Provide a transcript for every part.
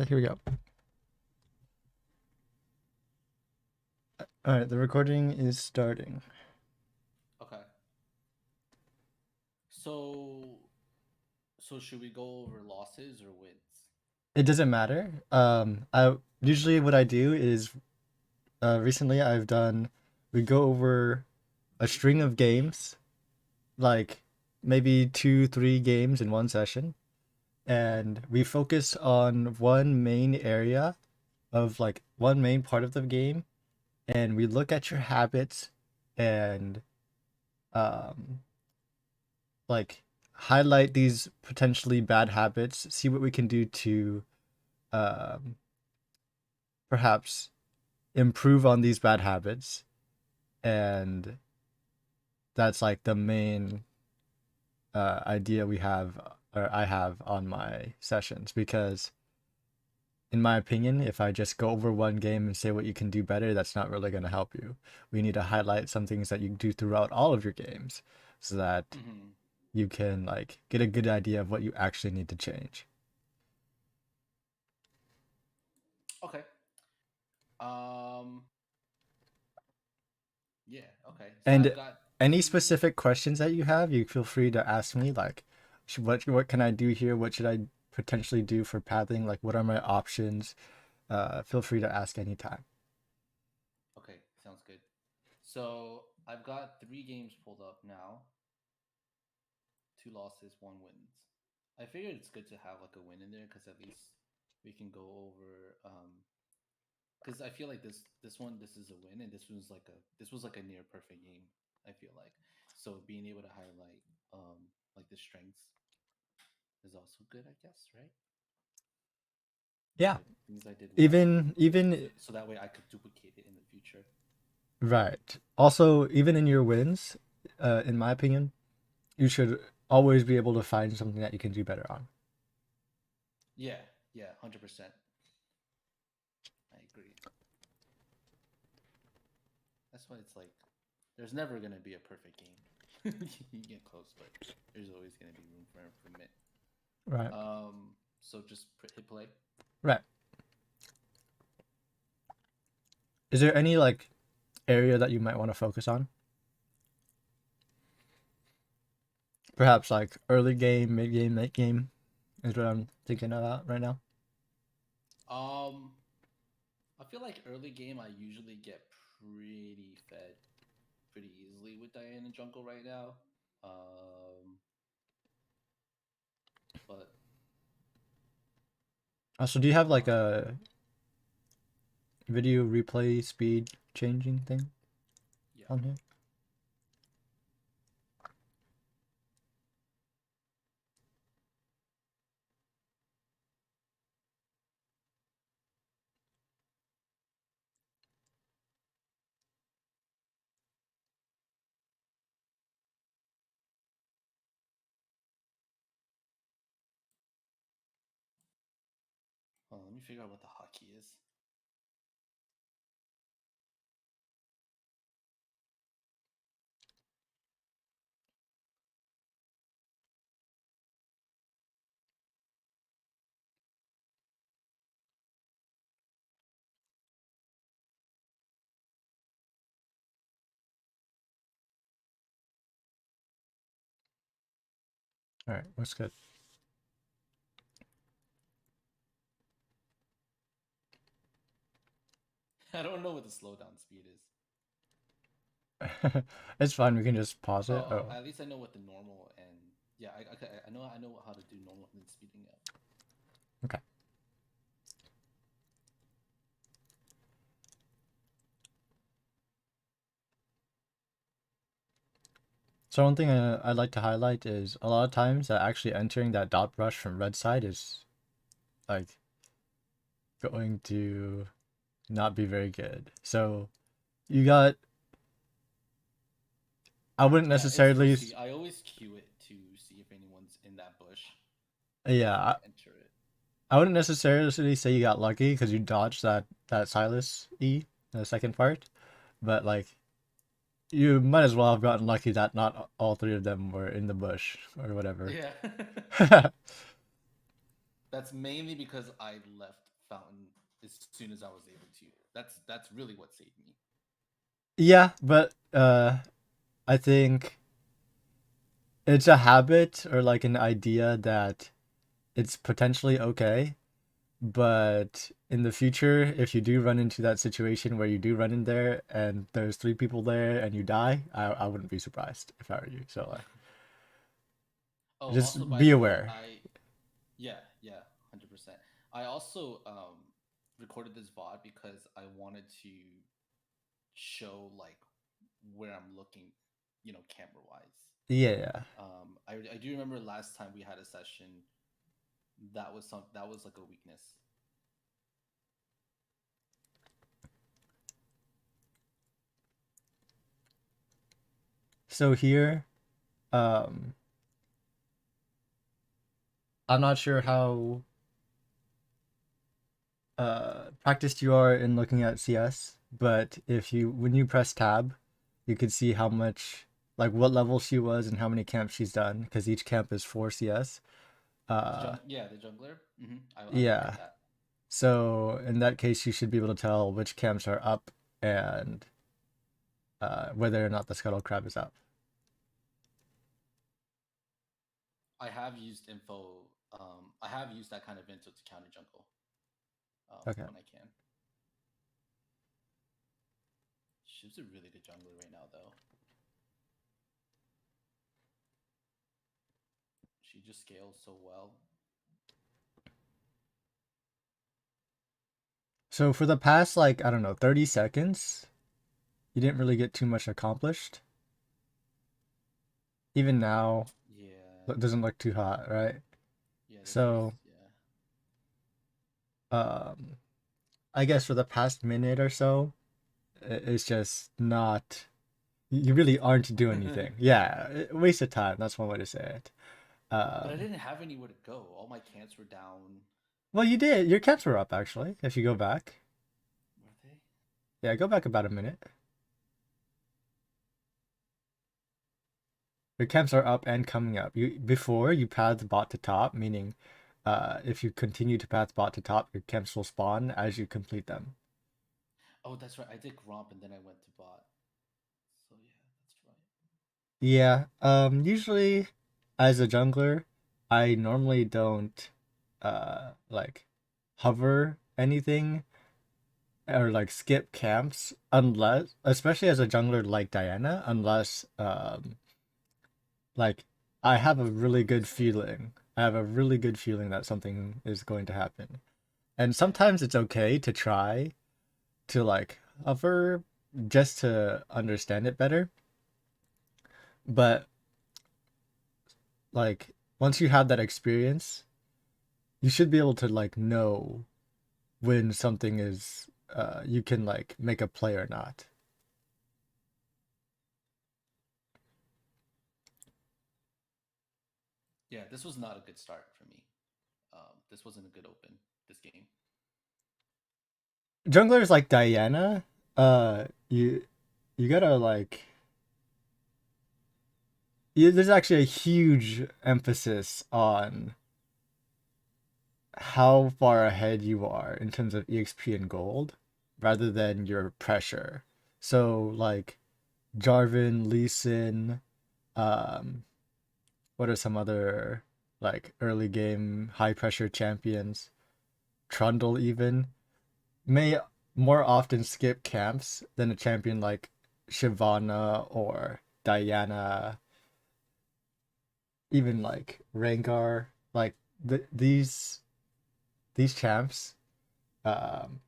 Here we go. All right, the recording is starting. Okay. So so should we go over losses or wins? It doesn't matter. I usually what I do is recently we go over a string of games, like maybe two, three games in one session, and we focus on one main area of like one main part of the game, and we look at your habits and um like highlight these potentially bad habits, see what we can do to um, perhaps improve on these bad habits. And that's like the main idea we have, or I have on my sessions. Because, in my opinion, if I just go over one game and say what you can do better, that's not really going to help you. We need to highlight some things that you do throughout all of your games so that Mm-hmm. you can like get a good idea of what you actually need to change. Okay. Um yeah, okay. So And I've got any two. specific questions that you have, you feel free to ask me. Like, what can I do here? What should I potentially do for pathing? Like, what are my options? Feel free to ask anytime. Okay, sounds good. So I've got three games pulled up now. Two losses, one wins. I figured it's good to have like a win in there because at least we can go over because I feel like this is a win and this was like a near perfect game. I feel like so being able to highlight like the strengths is also good, I guess, right? Yeah, Things I did well, even so that way I could duplicate it in the future. right. Also, even in your wins, in my opinion, you should always be able to find something that you can do better on. Yeah, yeah, 100%. I agree. That's why it's like there's never gonna be a perfect game. You get close, but there's always gonna be room for improvement. Right. So just hit play. Right. Is there any like area that you might want to focus on? Perhaps like early game, mid game, late game is what I'm thinking about right now. Um, I feel like early game I usually get pretty fed pretty easily with Diana Jungle right now. Um, but So do you have like um, a video replay speed changing thing yeah. on here? Hold on, let me figure out what the hotkey is. All right, that's good. I don't know what the slowdown speed is. It's fine. We can just pause it. Oh, Oh, at least I know what the normal and yeah, I know how to do normal and speeding up. okay. So one thing I'd like to highlight is a lot of times that actually entering that dot brush from red side is like going to not be very good. So you got. I wouldn't Yeah, it's necessarily. risky. I always queue it to see if anyone's in that bush Yeah, before I enter it. I wouldn't necessarily say you got lucky because you dodged that Silas E, the second part, but like you might as well have gotten lucky that not all three of them were in the bush or whatever. Yeah. That's mainly because I left fountain as soon as I was able to. That's really what saved me. Yeah, but I think it's a habit or like an idea that it's potentially okay, but in the future, if you do run into that situation where you do run in there and there's three people there and you die, I wouldn't be surprised if I were you. So like, Oh, also just by be the way, aware. I yeah, yeah, 100%. I also recorded this VOD because I wanted to show like where I'm looking, camera wise. Yeah. I do remember last time we had a session that was like a weakness. So here, um, I'm not sure how practiced you are in looking at CS, but if you when you press tab, you could see how much like what level she was and how many camps she's done because each camp is 4 CS. Yeah, the jungler. I looked at Yeah. that. So in that case, you should be able to tell which camps are up and whether or not the scuttle crab is up. I have used info. I have used that kind of info to counter jungle Okay. when I can. She's a really good jungler right now, though. She just scales so well. So for the past like I don't know 30 seconds, you didn't really get too much accomplished. Even now, Yeah, it doesn't look too hot, right? yeah. This was So yeah. um, I guess for the past minute or so, it's just not. You really aren't doing anything. Yeah, waste of time. That's one way to say it. But I Um, didn't have anywhere to go. All my camps were down. well, you did. Your caps were up actually. If you go back, Were they? yeah, go back about a minute. Your camps are up and coming up. You before you path bot to top, meaning, if you continue to path bot to top, your camps will spawn as you complete them. Oh, that's right. I did Gromp and then I went to bot. So yeah, that's right. Yeah. Usually, as a jungler, I normally don't, like, hover anything or like skip camps unless, especially as a jungler like Diana, unless like I have a really good feeling. I have a really good feeling that something is going to happen. And Yeah. sometimes it's okay to try to like hover just to understand it better. But like once you have that experience, you should be able to like know when something is you can like make a play or not. Yeah, this was not a good start for me. This wasn't a good open this game. Junglers like Diana, you gotta like there's actually a huge emphasis on how far ahead you are in terms of EXP and gold rather than your pressure. So like Jarvan, Lee Sin, um, what are some other like early game high pressure champions? Trundle even may more often skip camps than a champion like Shyvana or Diana, even like Rengar. Like these champs, um,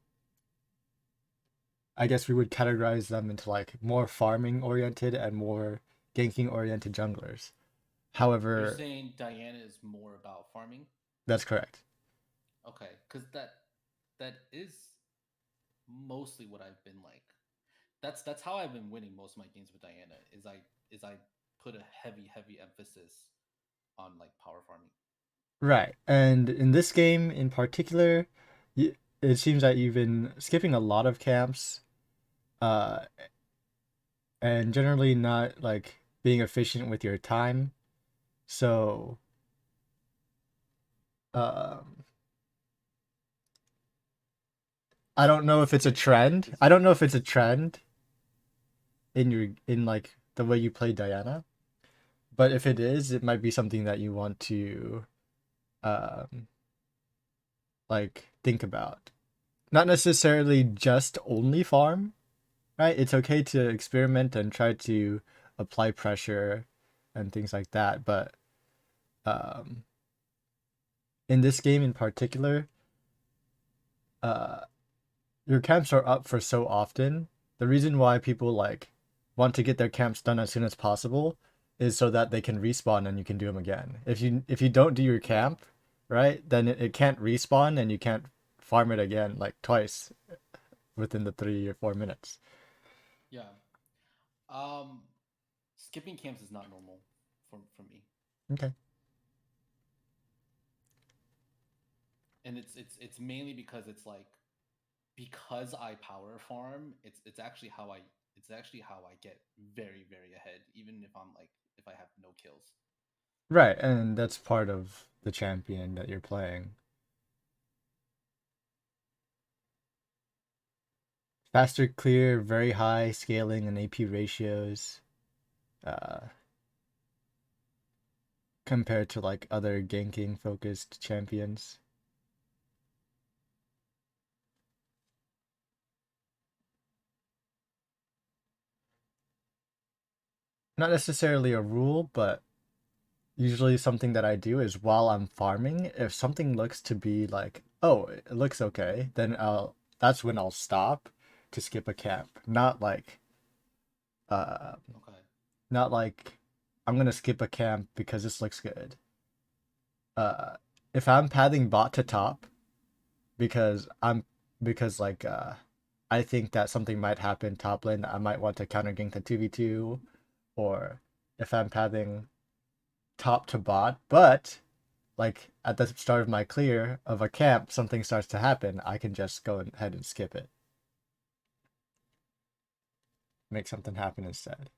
I guess we would categorize them into like more farming oriented and more ganking oriented junglers. You're However, saying Diana is more about farming? that's correct. Okay, because that is mostly what I've been like. That's how I've been winning most of my games with Diana. Is I put a heavy emphasis on like power farming. Right. And in this game in particular, it seems that you've been skipping a lot of camps, uh, and generally not like being efficient with your time. So, um, I don't know if it's a trend. It's I don't know if it's a trend in your in like the way you play Diana, but if it is, it might be something that you want to um like think about. Not necessarily just only farm, right? It's okay to experiment and try to apply pressure and things like that, but um in this game in particular, uh your camps are up for so often. The reason why people like want to get their camps done as soon as possible is so that they can respawn and you can do them again. If you don't do your yeah, camp, right, then it can't respawn and you can't farm it again like twice within the 3 or 4 minutes. yeah. Um, skipping camps is not normal for me, Okay. and it's mainly because it's like because I power farm. It's actually how I get very very ahead, even if I'm like if I have no kills. Right, and that's part of the champion that you're playing. Faster clear, very high scaling and AP ratios, uh, compared to like other ganking focused champions. Not necessarily a rule, but usually something that I do is while I'm farming, if something looks to be like, oh, it looks okay, then that's when I'll stop to skip a camp. Uh Okay. not like I'm gonna skip a camp because this looks good. Uh if I'm pathing bot to top because I think that something might happen top lane, I might want to counter gank the 2v2, or if I'm pathing top to bot, but like at the start of my clear of a camp, something starts to happen, I can just go ahead and skip it, make something happen instead.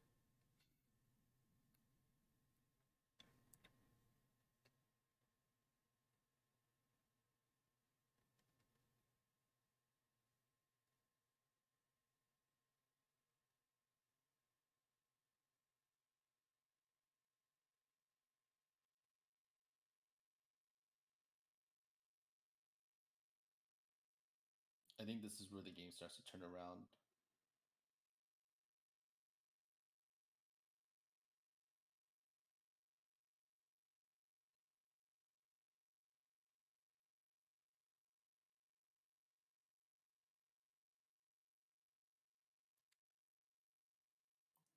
I think this is where the game starts to turn around.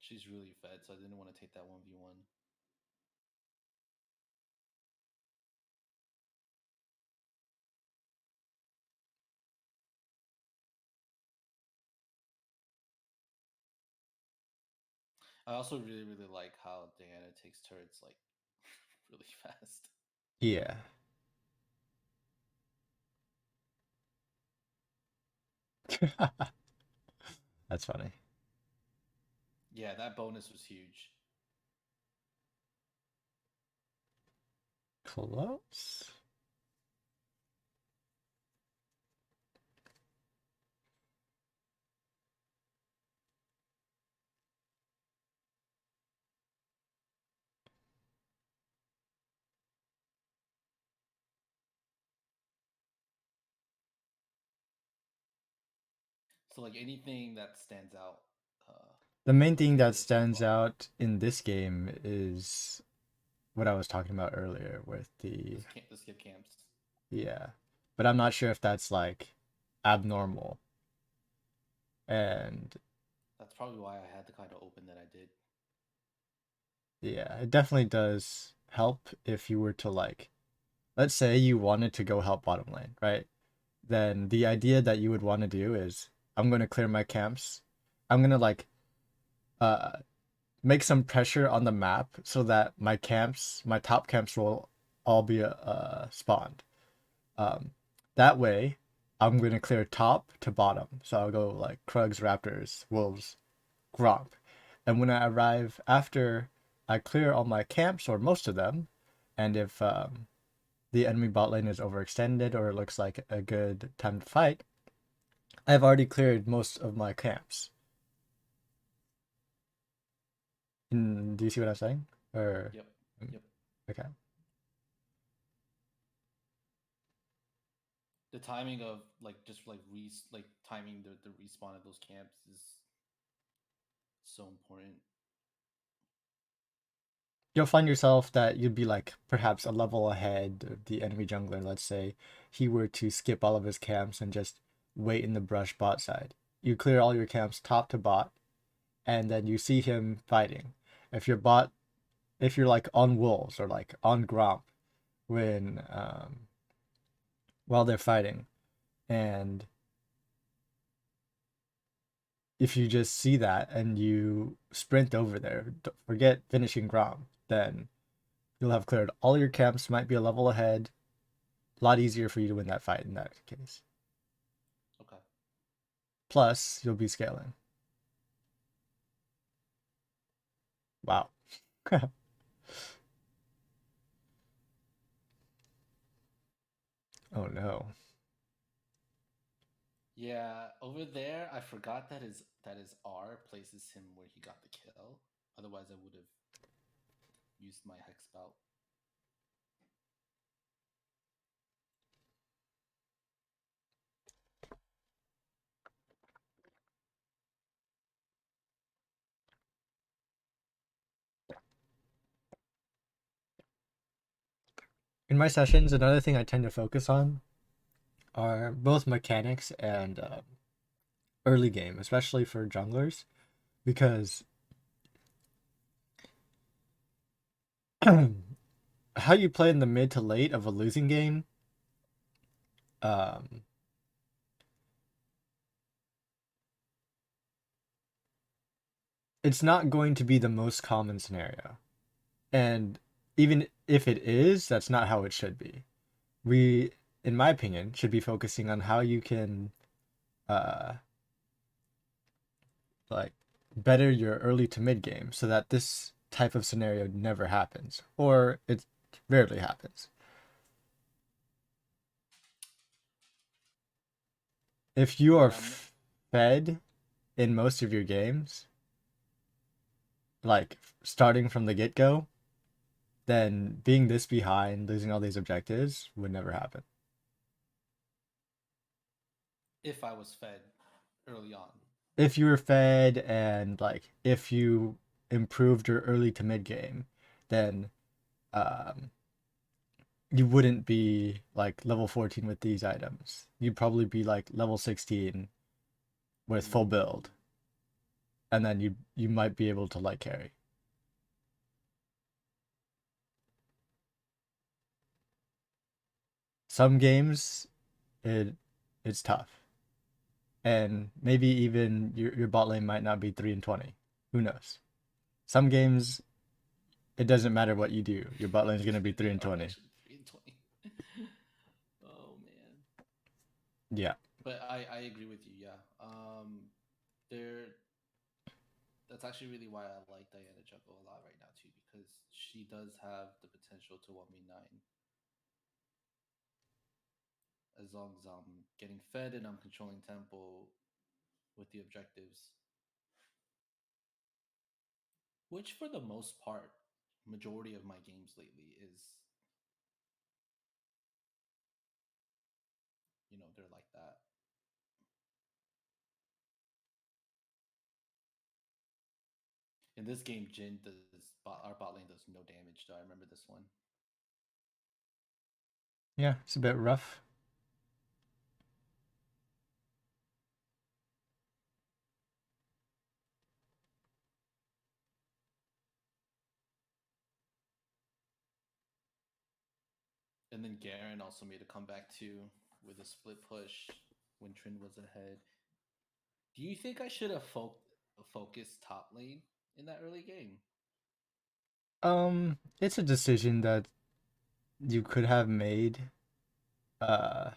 She's really fed, so I didn't want to take that 1v1. I also really really like how Diana takes turrets like really fast. Yeah. That's funny. Yeah, that bonus was huge. Close. So like anything that stands out The main thing in that this so stands far. out in this game is what I was talking about earlier with The skip camps. yeah. But I'm not sure if that's like abnormal. And That's probably why I had the kind of open that I did. yeah, it definitely does help if you were to like, let's say you wanted to go help bottom lane, right? Then the idea that you would want to do is I'm going to clear my camps. I'm going to like uh make some pressure on the map so that my top camps will all be spawned. Um that way I'm going to clear top to bottom. So I'll go like Krugs, Raptors, Wolves, Gromp. And when I arrive after I clear all my camps or most of them, and if the enemy bot lane is overextended or it looks like a good time to fight, I've already cleared most of my camps. Do you see what I'm saying? Or Yep. mm, Yep. okay. The timing of like just like like timing the respawn of those camps is so important. You'll find yourself that you'd be like perhaps a level ahead of the enemy jungler. Let's say he were to skip all of his camps and just wait in the brush bot side. You clear all your camps top to bot, and then you see him fighting. If your bot, if you're like on wolves or like on Gromp when while they're fighting, and if you just see that and you sprint over there, forget finishing Gromp, then you'll have cleared all your camps, might be a level ahead, a lot easier for you to win that fight in that case. Okay. Plus, you'll be scaling. Wow. Oh no. Yeah, over there, I forgot that his R places him where he got the kill. Otherwise, I would have used my hex spout. In my sessions, another thing I tend to focus on are both mechanics and early game, especially for junglers, because how you play in the mid to late of a losing game, um, it's not going to be the most common scenario. And even if it is, that's not how it should be. We, in my opinion, should be focusing on how you can uh like better your early to mid game so that this type of scenario never happens or it rarely happens. If you are Yeah, fed in most of your games, like starting from the get-go, then being this behind, losing all these objectives would never happen. if I was fed early on. If you were fed and like if you improved your early to mid game, then um you wouldn't be like level 14 with these items. You'd probably be like level 16 with full Mm, build, and then you might be able to like carry. Some games it it's tough. And maybe even your bot lane might not be 3 and 20. Who knows? Some games it doesn't matter what you do. Your bot lane is going to be 3 they and are 20. actually 3 and 20. Oh man. Yeah. But I agree with you. Yeah. There. That's actually really why I like Diana Juggle a lot right now too, because she does have the potential to 1v9 as long as I'm getting fed and I'm controlling tempo with the objectives, which for the most part, majority of my games lately is, they're like that. In this game, Jin does our bot lane does no damage though. I remember this one. Yeah, it's a bit rough. And then Garen also made a comeback too with a split push when Trin was ahead. Do you think I should have focused top lane in that early game? It's a decision that you could have made. Uh,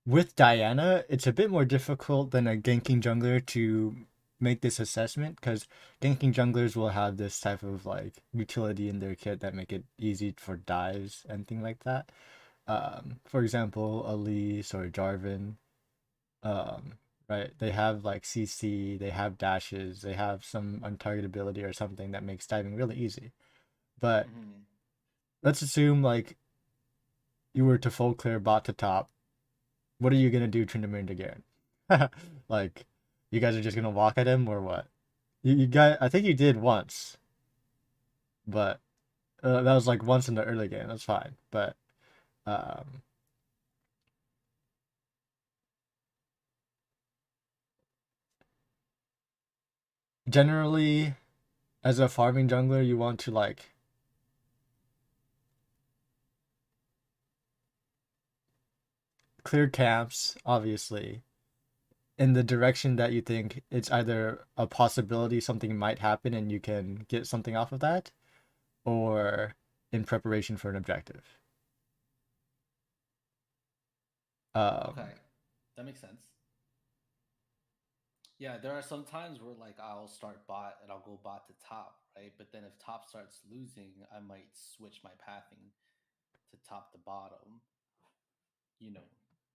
with Diana, it's a bit more difficult than a ganking jungler to make this assessment because ganking junglers will have this type of like utility in their kit that make it easy for dives and things like that. For example, Elise or Jarvan. Um, right? They have like CC, they have dashes, they have some untargetability or something that makes diving really easy. But Hmm. let's assume like you were to full clear bot to top. What are you gonna do Tryndamere to Garen? Like, you guys are just gonna walk at him or what? You got, I think you did once, but that was like once in the early game. That's fine. But um, generally, as a farming jungler, you want to like clear camps, obviously, in the direction that you think it's either a possibility something might happen and you can get something off of that, or in preparation for an objective. Um, Okay, that makes sense. Yeah, there are some times where like I'll start bot and I'll go bot to top, right? But then if top starts losing, I might switch my pathing to top to bottom. You know,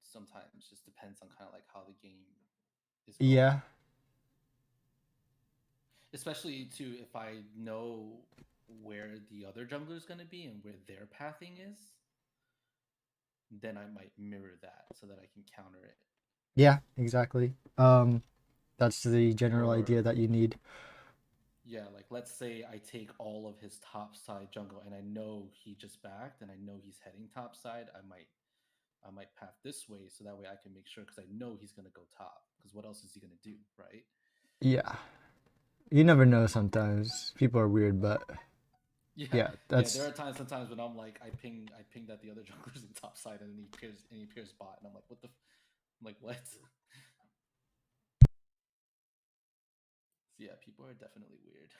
sometimes just depends on kind of like how the game is going. yeah, Especially too if I know where the other jungler is going to be and where their pathing is, then I might mirror that so that I can counter it. yeah, exactly. That's the general Or idea that you need. yeah, like let's say I take all of his top side jungle and I know he just backed and I know he's heading top side, I might path this way so that way I can make sure because I know he's gonna go top. Because what else is he gonna do, right? Yeah, you never know. Sometimes people are weird, but Yeah, yeah, yeah. There that's are times sometimes when I'm like I ping that the other jungler's in top side and then he appears bot and I'm like what the I'm like what? So yeah, people are definitely weird.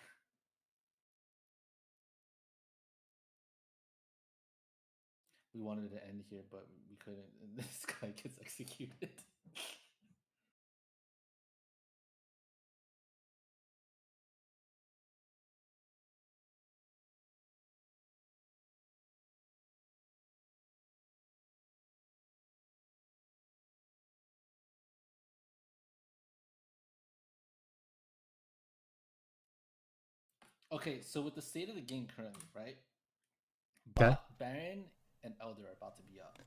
We wanted to end here, but we couldn't, and this guy gets executed. Okay, so with the state of the game currently, right? okay. Baron and Elder are about to be up.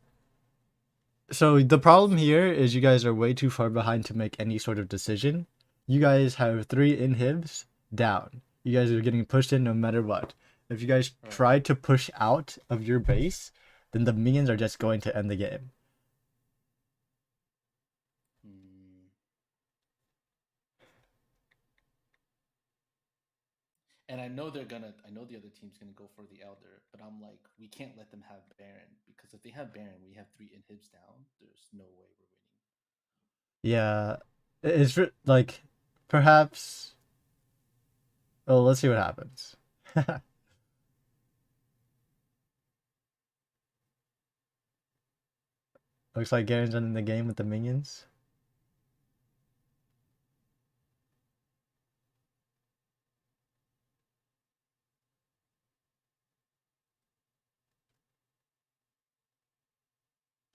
So the problem here is you guys are way too far behind to make any sort of decision. You guys have three inhibs down. You guys are getting pushed in no matter what. If you guys All right. try to push out of your base, then the minions are just going to end the game. Hmm. And I know they're gonna. I know the other team's gonna go for the Elder, but I'm like, we can't let them have Baron because if they have Baron, we have three inhibs down. There's no way we're winning. Yeah, like perhaps. Well, let's see what happens. Looks like Garen's ending the game with the minions.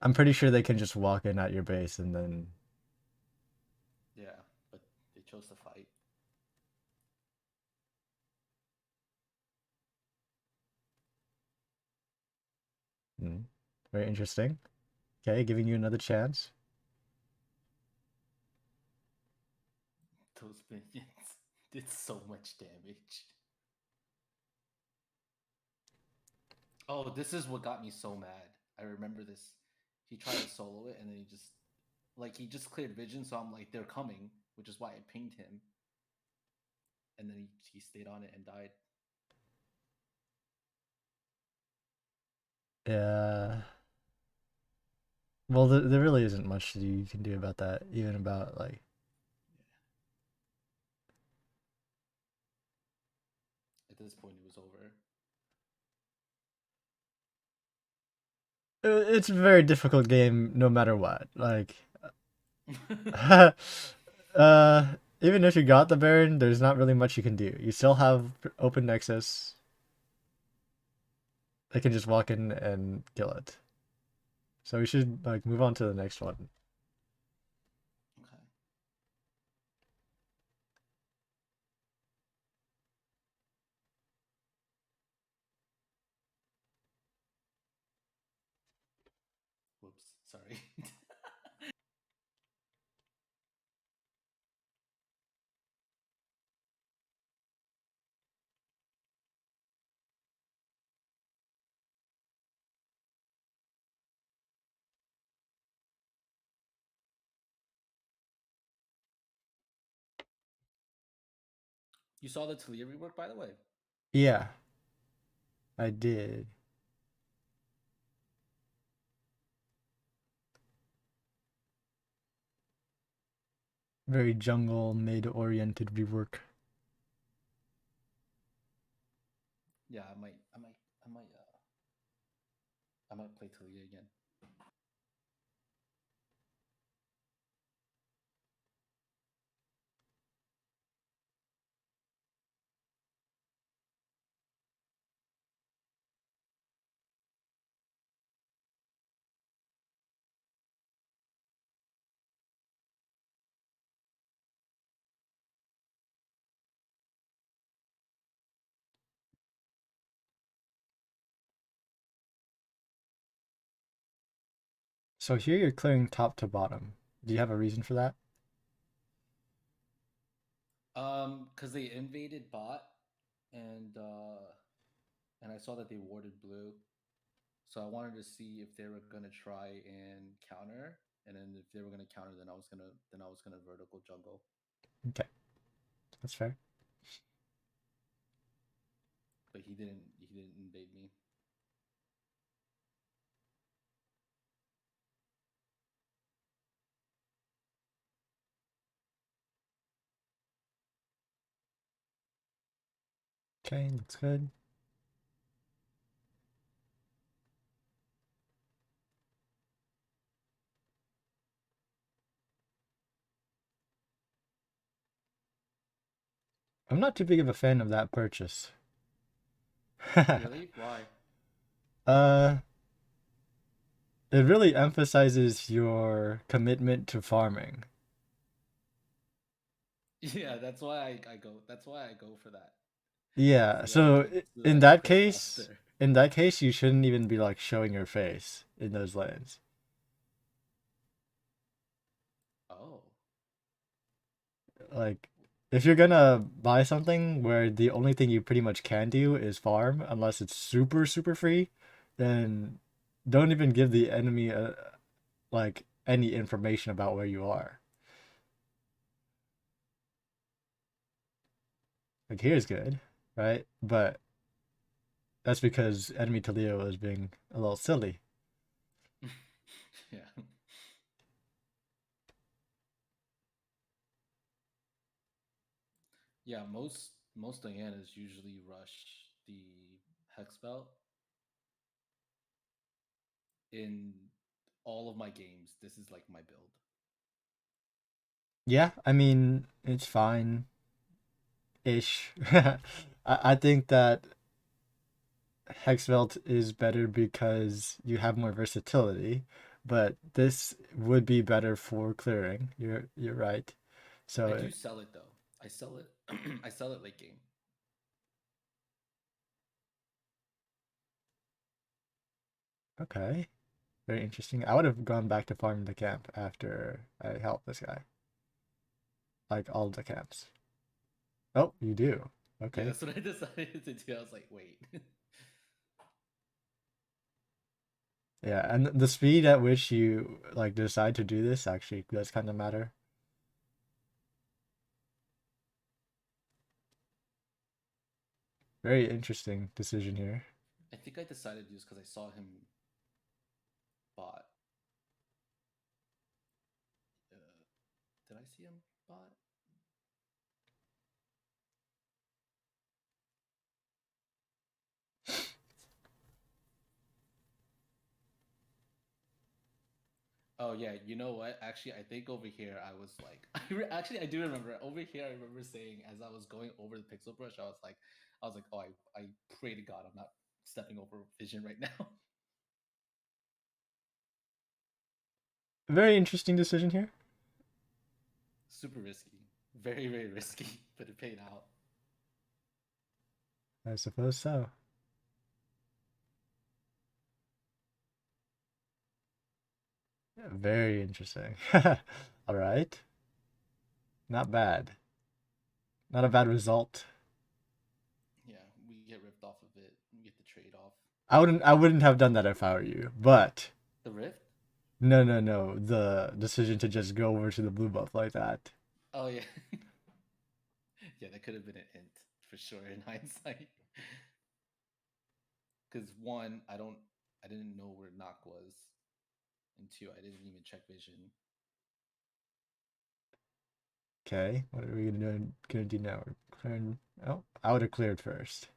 I'm pretty sure they can just walk in at your base and then. Yeah, but they chose to fight. Hmm, very interesting. Okay, giving you another chance. Those minions did so much damage. Oh, this is what got me so mad. I remember this. He tried to solo it and then he just cleared vision, so I'm like, they're coming, which is why I pinged him. And then he stayed on it and died. Yeah. Well, there really isn't much you can do about that, even about like At this point, it was over. it's a very difficult game no matter what. Like, uh, even if you got the Baron, there's not really much you can do. You still have open Nexus. They can just walk in and kill it. So we should like move on to the next one. Sorry. You saw the Talia rework, by the way. Yeah, I did. Very jungle mid oriented rework. Yeah, I might play Talia again. So here you're clearing top to bottom. Do you have a reason for that? Because they invaded bot, and I saw that they warded blue, so I wanted to see if they were gonna try and counter, and then if they were gonna counter, then I was gonna vertical jungle. Okay, that's fair. But he didn't invade me. Okay, looks good. I'm not too big of a fan of that purchase. Really? Why? uh, it really emphasizes your commitment to farming. Yeah, that's why I go. That's why I go for that. Yeah, So so that I can play faster. in that case, you shouldn't even be like showing your face in those lanes. Oh, Like, if you're gonna buy something where the only thing you pretty much can do is farm, unless it's super super free, then don't even give the enemy like any information about where you are. Like here's good, right? But that's because enemy Talio is being a little silly. yeah, yeah. Most Dianas usually rush the hex belt in all of my games. This is like my build. Yeah, I mean it's fine ish. I think that Hexvelt is better because you have more versatility, but this would be better for clearing. You're right. I So do sell it though. I sell it. I sell it late game. okay, very interesting. I would have gone back to farming the camp after I helped this guy, like all the camps. Oh, you do. Yeah, Okay. that's what I decided to do. I was like, wait. Yeah, and the speed at which you like decide to do this actually does kind of matter. Very interesting decision here. I think I decided just because I saw him bot. Did I see him bot? Oh yeah, you know what? Actually, I think over here I was like, actually I do remember over here. I remember saying as I was going over the pixel brush, I was like, oh, I pray to God I'm not stepping over vision right now. Very interesting decision here. Super risky, very risky, but it paid out. I suppose so. Very interesting. All right. Not bad. Not a bad result. Yeah, we get ripped off of it. We get the trade off. I wouldn't have done that if I were you. But The rift? no, no, no. The decision to just go over to the blue buff like that. Oh yeah. Yeah, that could have been an int for sure in hindsight. Because one, I didn't know where knock was, and two, I didn't even check vision. Okay, what are we gonna do now? We're clearing. Oh, I would have cleared first.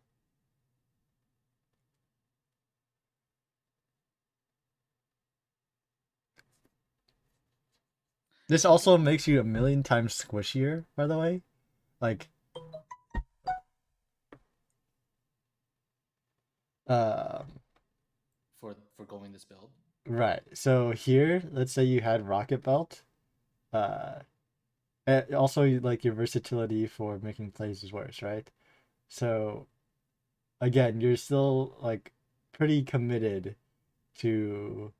This also makes you a million times squishier, by the way. Like, um, For going this build. right. So here, let's say you had Rocket Belt. Uh, also like your versatility for making plays is worse, right? So again, you're still like pretty committed to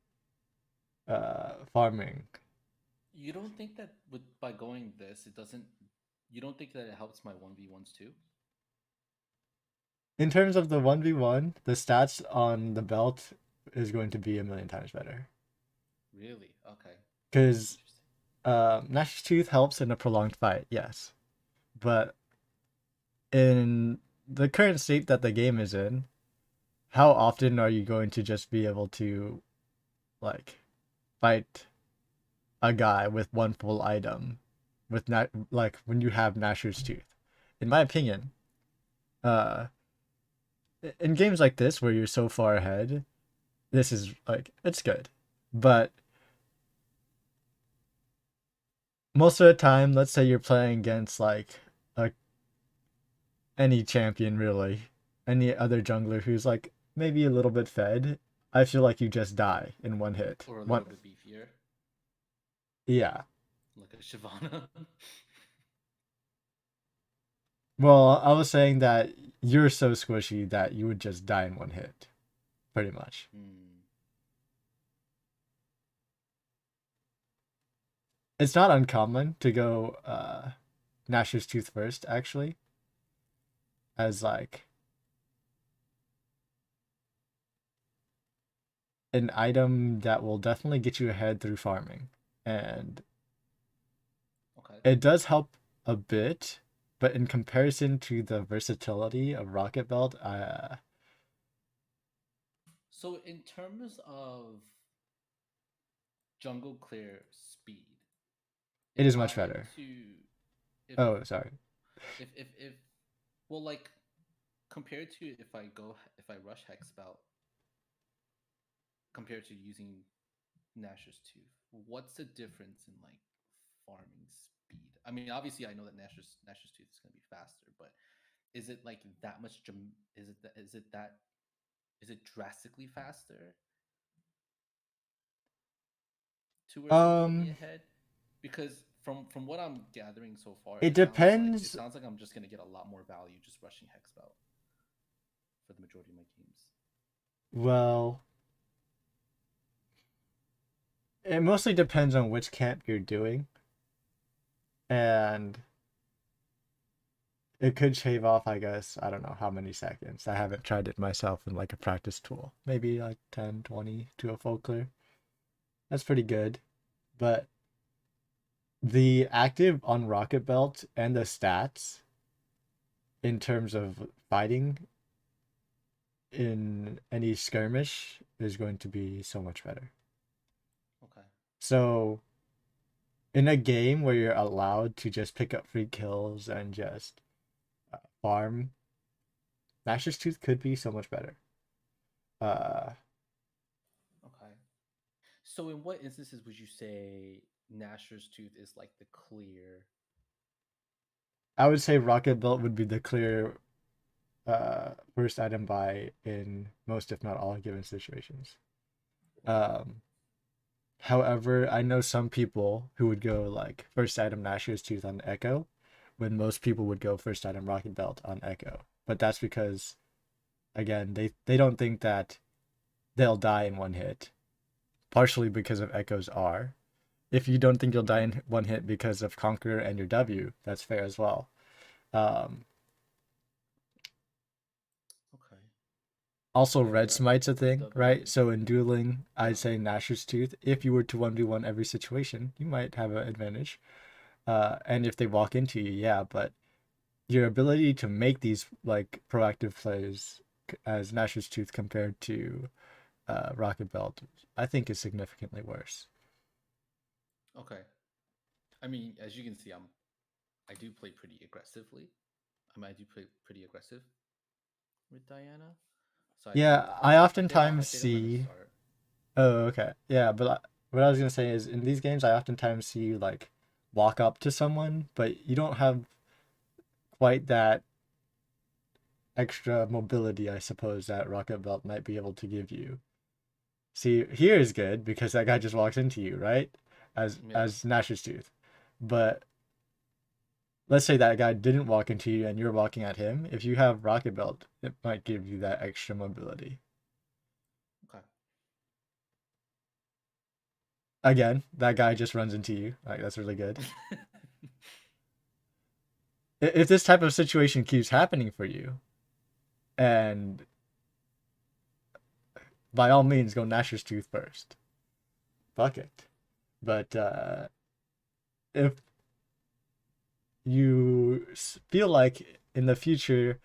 farming. You don't think that with by going this, it doesn't. You don't think that it helps my 1v1s too? In terms of the 1v1, the stats on the belt is going to be a million times better. Really? Okay. Because Interesting. Nash's Tooth helps in a prolonged fight, yes. But in the current state that the game is in, how often are you going to just be able to, like, fight a guy with one full item with like when you have Nashor's Tooth? In my opinion, uh, in games like this where you're so far ahead, this is like it's good. But most of the time, let's say you're playing against like a any champion really, any other jungler who's like maybe a little bit fed, I feel like you just die in one hit. Or a One, little bit beefier, yeah. like a Shyvana. Well, I was saying that you're so squishy that you would just die in one hit, pretty much. Hmm. It's not uncommon to go Nashor's Tooth first, actually, as like an item that will definitely get you ahead through farming. And Okay. it does help a bit, but in comparison to the versatility of Rocket Belt, So in terms of jungle clear speed, it if is much I better. to if Oh, sorry. if well like compared to if I rush Hexbelt compared to using Nash's Tooth, what's the difference in like farming speed? I mean, obviously, I know that Nash's Tooth is going to be faster, but is it like that much? Is it drastically faster to where I'm going to be Um, ahead? Because from what I'm gathering so far, it it depends. sounds like I'm just going to get a lot more value just rushing Hexbelt for the majority of my games. Well, it mostly depends on which camp you're doing, and it could shave off, I guess, I don't know how many seconds. I haven't tried it myself in like a practice tool. Maybe like 10, 20 to a full clear. That's pretty good. But the active on Rocket Belt and the stats in terms of fighting in any skirmish is going to be so much better. Okay. So in a game where you're allowed to just pick up free kills and just farm, Nash's Tooth could be so much better. Uh, Okay. So, in what instances would you say Nasher's Tooth is like the clear? I would say Rocket Belt would be the clear first item buy in most, if not all, given situations. Um, However, I know some people who would go like first item Nashor's Tooth on Echo, when most people would go first item Rocket Belt on Echo. But that's because again, they don't think that they'll die in one hit. partially because of Echo's R. If you don't think you'll die in one hit because of Conqueror and your W, that's fair as well. Um, Okay. Also, Yeah, red smite's a thing, right? W. So in dueling, I'd Yeah. say Nashor's Tooth. If you were to 1v1 every situation, you might have an advantage. And if they walk into you, yeah, but your ability to make these like proactive plays as Nashor's Tooth compared to Rocket Belt, I think is significantly worse. Okay. I mean, as you can see, I do play pretty aggressively. I do play pretty aggressive with Diana. So Yeah, I I oftentimes think I'm gonna see. start. Oh, okay. Yeah, but what I was gonna say is in these games, I oftentimes see you like walk up to someone, but you don't have quite that extra mobility, I suppose, that Rocket Belt might be able to give you. See, here is good because that guy just walks into you, right? Yeah. As Nash's Tooth. But let's say that guy didn't walk into you and you're walking at him. If you have Rocket Belt, it might give you that extra mobility. Okay. Again, that guy just runs into you. Like that's really good. If this type of situation keeps happening for you, and by all means, go Nash's Tooth first. Fuck it. But if you feel like in the future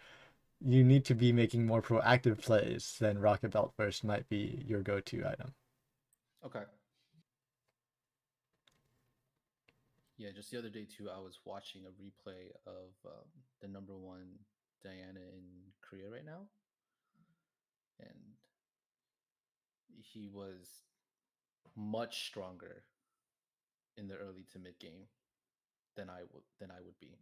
you need to be making more proactive plays, then Rocket Belt first might be your go-to item. Okay. Yeah, just the other day too, I was watching a replay of the number one Diana in Korea right now, and he was much stronger in the early to mid game than I would be.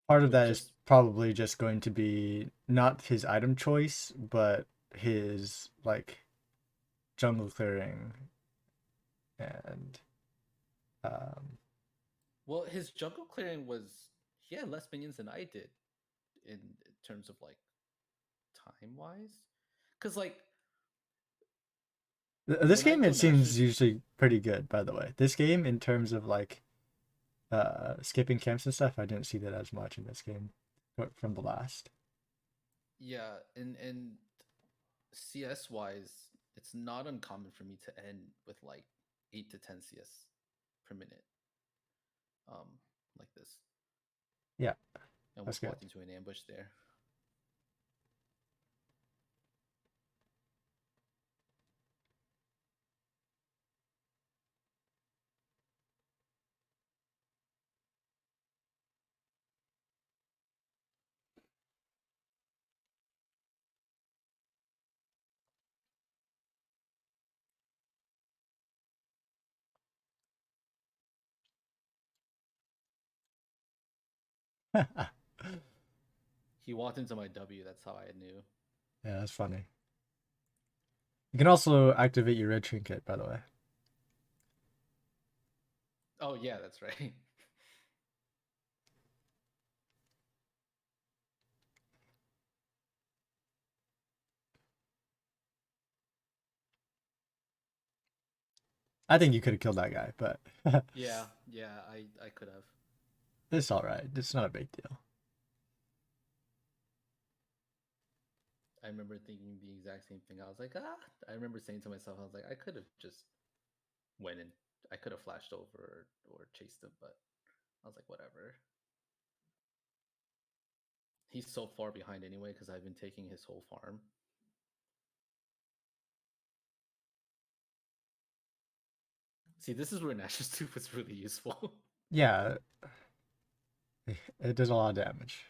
Part of With that is just probably just going to be not his item choice, but his like jungle clearing and um, well, his jungle clearing was he had less minions than I did in terms of like time wise, because like this when I game go it seems Nash's, usually pretty good. By the way, this game in terms of like skipping camps and stuff, I didn't see that as much in this game from the last. yeah, and CS wise, it's not uncommon for me to end with like 8 to 10 CS per minute, um, like this. Yeah, I that's almost good. walked into an ambush there. Yeah, He walked into my W. That's how I knew. that's funny. You can also activate your red trinket, by the way. Oh yeah, that's right. I think you could have killed that guy, but Yeah, yeah, I could have. it's all right. It's not a big deal. I remember thinking the exact same thing. I was like, ah. I remember saying to myself, I was like, I could have just went and I could have flashed over or chased him, but I was like, whatever. He's so far behind anyway because I've been taking his whole farm. See, this is where Nash's Tooth was really useful. Yeah, it does a lot of damage.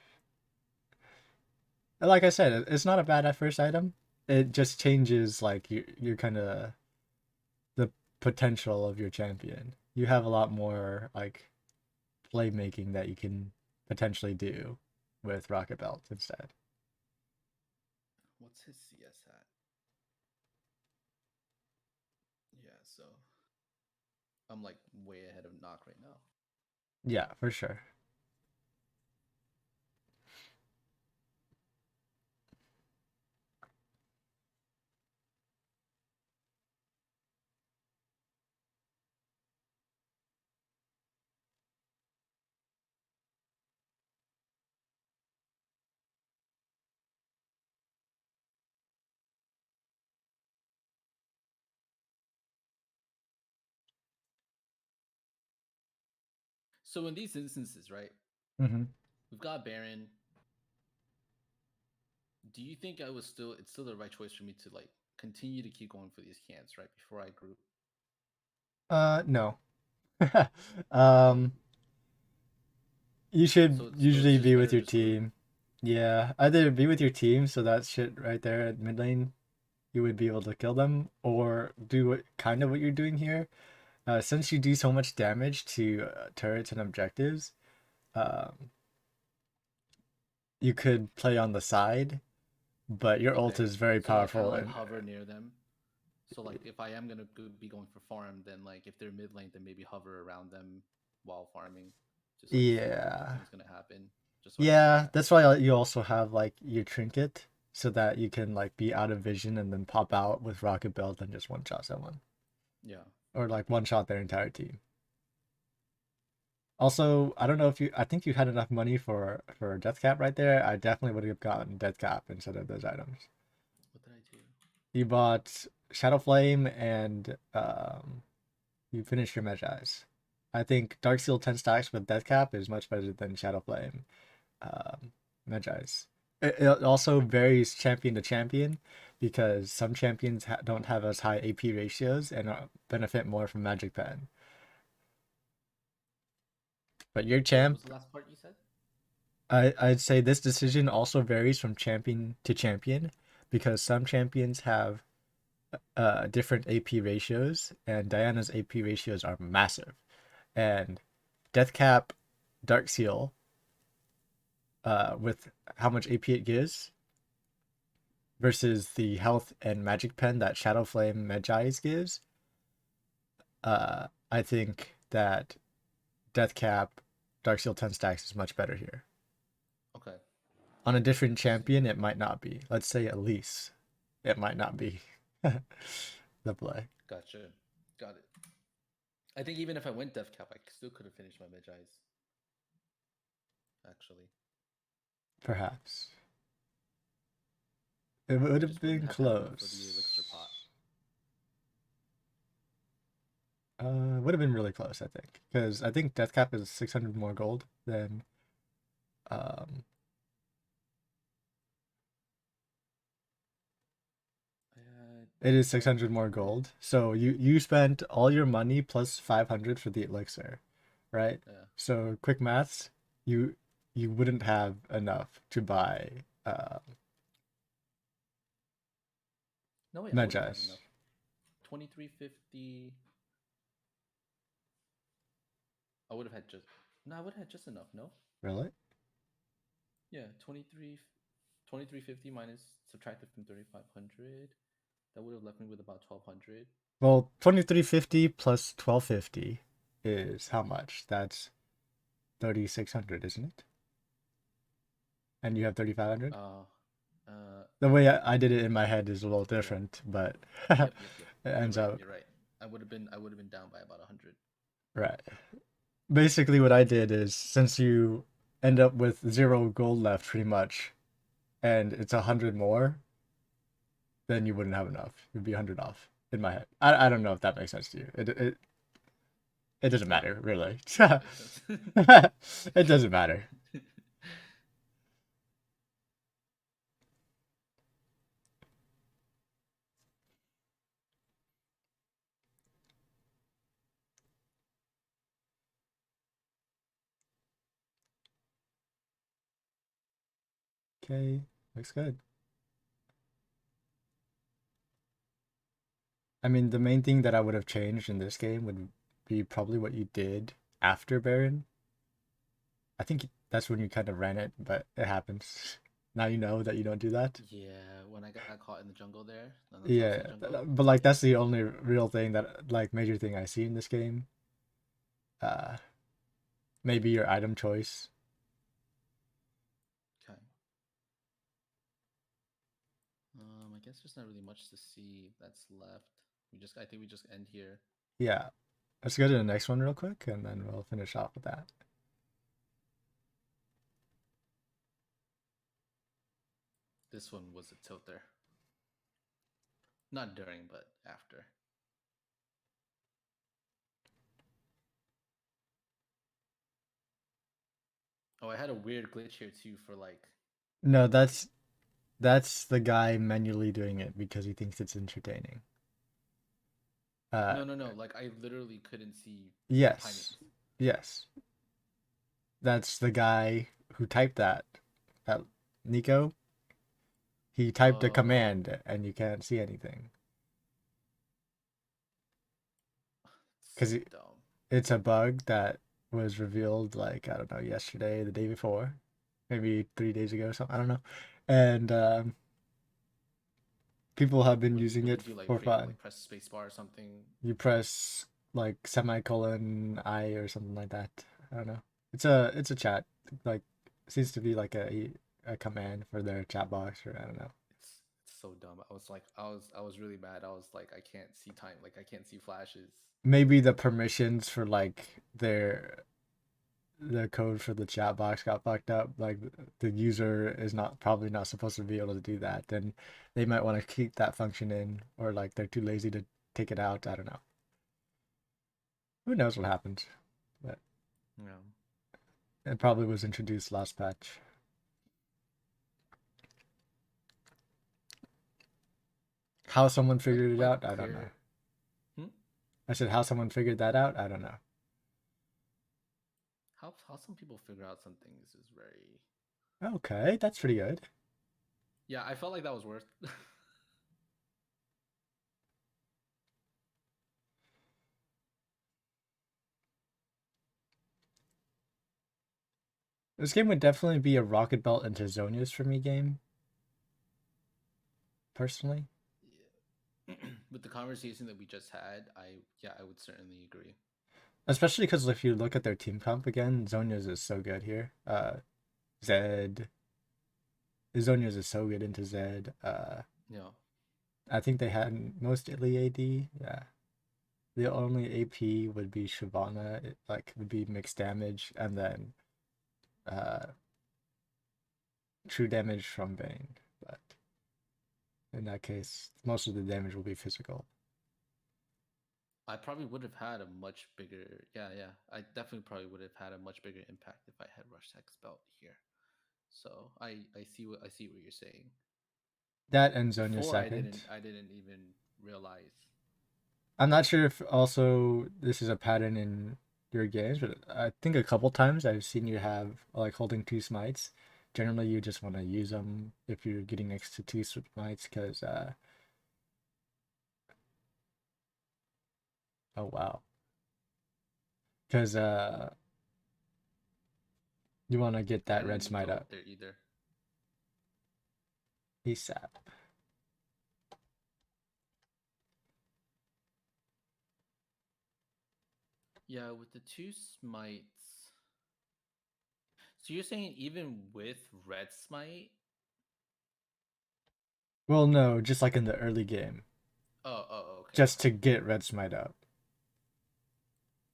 And like I said, it's not a bad at first item. It just changes like your kind of the potential of your champion. You have a lot more like playmaking that you can potentially do with Rocket Belt instead. What's his CS at? Yeah, so I'm like way ahead of Knock right now. Yeah, for sure. So in these instances, right, Hmm. we've got Baron. Do you think it's still the right choice for me to like continue to keep going for these cans right before I group? No. Really? um, you should So it's usually just be with better your just group. team. Yeah, either be with your team, so that shit right there at mid lane, you would be able to kill them, or do kind of what you're doing here. Since you do so much damage to turrets and objectives, um, you could play on the side, but your ult Okay. is very So like kind powerful of like and hover near them. So like if I am gonna be going for farm, then like if they're mid lane, then maybe hover around them while farming, just like see if yeah, anything's gonna happen, just so I can see yeah. that. That's why you also have like your trinket, so that you can like be out of vision and then pop out with rocket belt and just one shot someone, Yeah. or like one shot their entire team. Also, I don't know if you. I think you had enough money for death cap right there. I definitely would have gotten death cap instead of those items. What did I do? You bought Shadow Flame and you finished your Medjais. I think Dark Seal 10 stacks with death cap is much better than Shadow Flame Medjais. It also varies champion to champion because some champions don't have as high AP ratios and benefit more from Magic Pen. But your Wait, what was champ, the last part you said? I'd say this decision also varies from champion to champion because some champions have different AP ratios, and Diana's AP ratios are massive. And Deathcap, Dark Seal, with how much AP it gives, versus the health and magic pen that Shadow Flame Medjai's gives, I think that Deathcap, Dark Seal 10 stacks is much better here. Okay. On a different Interesting. champion, it might not be. Let's say at least it might not be the play. Gotcha. Got it. I think even if I went death cap, I still could have finished my mid eyes. Actually, Perhaps. It would I have just wouldn't been have had enough for the elixir close. pot. Would have been really close, I think, because I think Deathcap is 600 more gold than um. I had It is 600 more 1200. gold. So you spent all your money plus 500 for the elixir, right? Yeah. So quick maths, you you wouldn't have enough to buy No, wait, I would have had Medjais. enough. 2350. I would have had just. No, I would have had just enough. No. Really? Yeah, 2350 minus subtracted from 3500. That would have left me with about 1200. Well, 2350 plus 1250 is how much? That's 3600, isn't it? And you have 3500? Uh, uh, The way I did it in my head is a little yeah. different, but Yep, it yep, yep. You're ends right. up You're right. I would have been down by about 100. right. Basically, what I did is since you end up with 0 gold left pretty much, and it's 100 more, then you wouldn't have enough. You'd be 100 off in my head. I don't know if that makes sense to you. It doesn't Yeah, matter really. it makes sense. It doesn't matter. Okay, looks good. I mean, the main thing that I would have changed in this game would be probably what you did after Baron. I think that's when you kind of ran it, but it happens. Now you know that you don't do that. Yeah, when I got caught in the jungle there, on the top Yeah, side jungle. but like that's the only real thing that like major thing I see in this game. Uh, maybe your item choice. Okay. I guess there's not really much to see that's left. I think we just end here. Yeah, let's go to the next one real quick, and then we'll finish off with that. This one was a tilter. Not during, but after. Oh, I had a weird glitch here too for like. No, that's the guy manually doing it because he thinks it's entertaining. Uh, No, no, no. Like I literally couldn't see yes, timings. yes, that's the guy who typed that. That Nico. He typed a Oh, command and you can't see anything so because dumb. it's a bug that was revealed like I don't know yesterday, the day before, maybe 3 days ago, or something. I don't know, and people have been using What do it you do? Like for forget fun. like press spacebar or something. You press like semicolon I or something like that. I don't know. It's a chat like seems to be like a command for their chat box or I don't know. It's so dumb. I was really mad. I was like I can't see time. Like I can't see flashes. Maybe the permissions for like the code for the chat box got fucked up. Like the user is not probably not supposed to be able to do that. Then they might want to keep that function in, or like they're too lazy to take it out. I don't know. Who knows what happens? But Yeah. it probably was introduced last patch. How someone figured it Quite out, I don't know. clear. Hmm? I said how someone figured that out, I don't know. How some people figure out some things is very. Okay, that's pretty good. Yeah, I felt like that was worth. This game would definitely be a Rocket Belt into Zonius for me game, personally. Yeah. With the conversation that we just had, I would certainly agree. Especially because if you look at their team comp again, Zonius is so good here. Zed. Zonius is so good into Zed. Yeah. I think they had mostly AD. Yeah. The only AP would be Shyvana. It, like would be mixed damage, and then uh true damage from Vayne. But in that case, most of the damage will be physical. I probably would have had a much bigger. Yeah, yeah. I definitely probably would have had a much bigger impact if I had Rush X belt here. So I see what you're saying. That and Zonia's Before second. I didn't even realize. I'm not sure if also this is a pattern in your games, but I think a couple times I've seen you have like holding two smites. Generally, you just want to use them if you're getting next to two smites because, oh wow. Because you want to get I that didn't red mean to smite ult up there either. ASAP. Yeah, with the two smites. So you're saying even with red smite? Well, no, just like in the early game, Okay. just to get red smite up.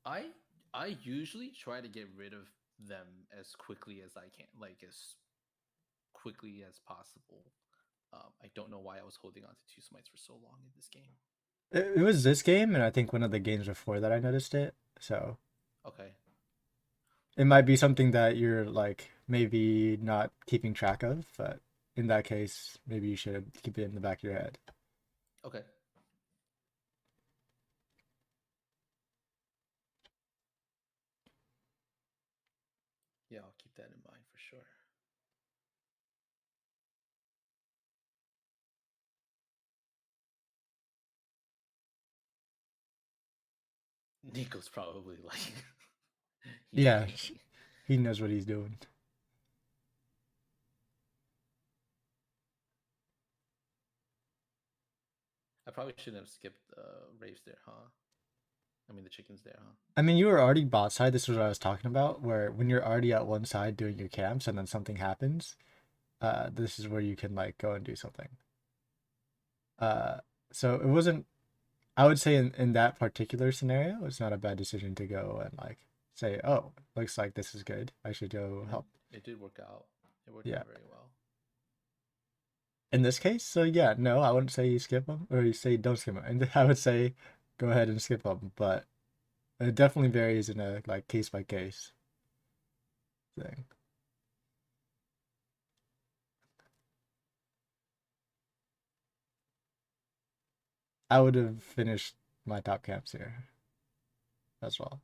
I I usually try to get rid of them as quickly as I can, like as quickly as possible. I don't know why I was holding on to two smites for so long in this game. It was this game, and I think one of the games before that I noticed it. So Okay. it might be something that you're like maybe not keeping track of, but in that case, maybe you should keep it in the back of your head. Okay. Yeah, I'll keep that in mind for sure. Nico's probably like Yeah, he he knows what he's doing. I probably shouldn't have skipped Raves there, huh? I mean the chickens there, huh? I mean, you were already bot side. This is what I was talking about, where when you're already at one side doing your camps and then something happens, this is where you can like go and do something. Uh, so it wasn't. I would say in that particular scenario, it's not a bad decision to go and like say, "Oh, looks like this is good. I should go And help." it did work out. It worked Yeah. out very well. In this case, so yeah, no, I wouldn't say you skip them or you say don't skip them. And I would say go ahead and skip them, but it definitely varies in a like case by case thing. I would have finished my top camps here as well.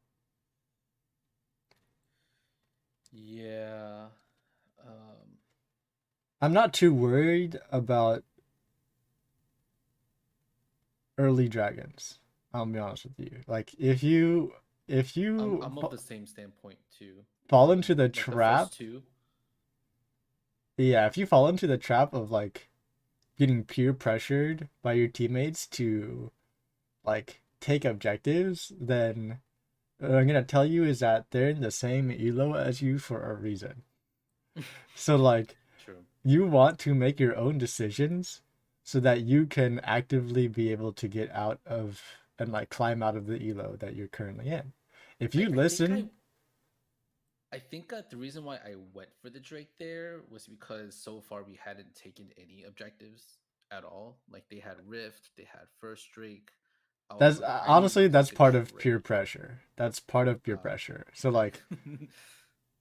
Yeah. Um, I'm not too worried about early dragons. I'll be honest with you. Like if I'm you I'm of the same standpoint too. fall into the Like the trap, first two. yeah, if you fall into the trap of like getting peer pressured by your teammates to like take objectives, then what I'm gonna tell you is that they're in the same elo as you for a reason. So like True. you want to make your own decisions so that you can actively be able to get out of and like climb out of the elo that you're currently in. If I, you I think I listen, I think that the reason why I went for the Drake there was because so far we hadn't taken any objectives at all. Like they had Rift, they had First Drake. I was that's like, I need honestly to take that's the part of peer Drake. pressure. That's part of peer Uh, pressure. So like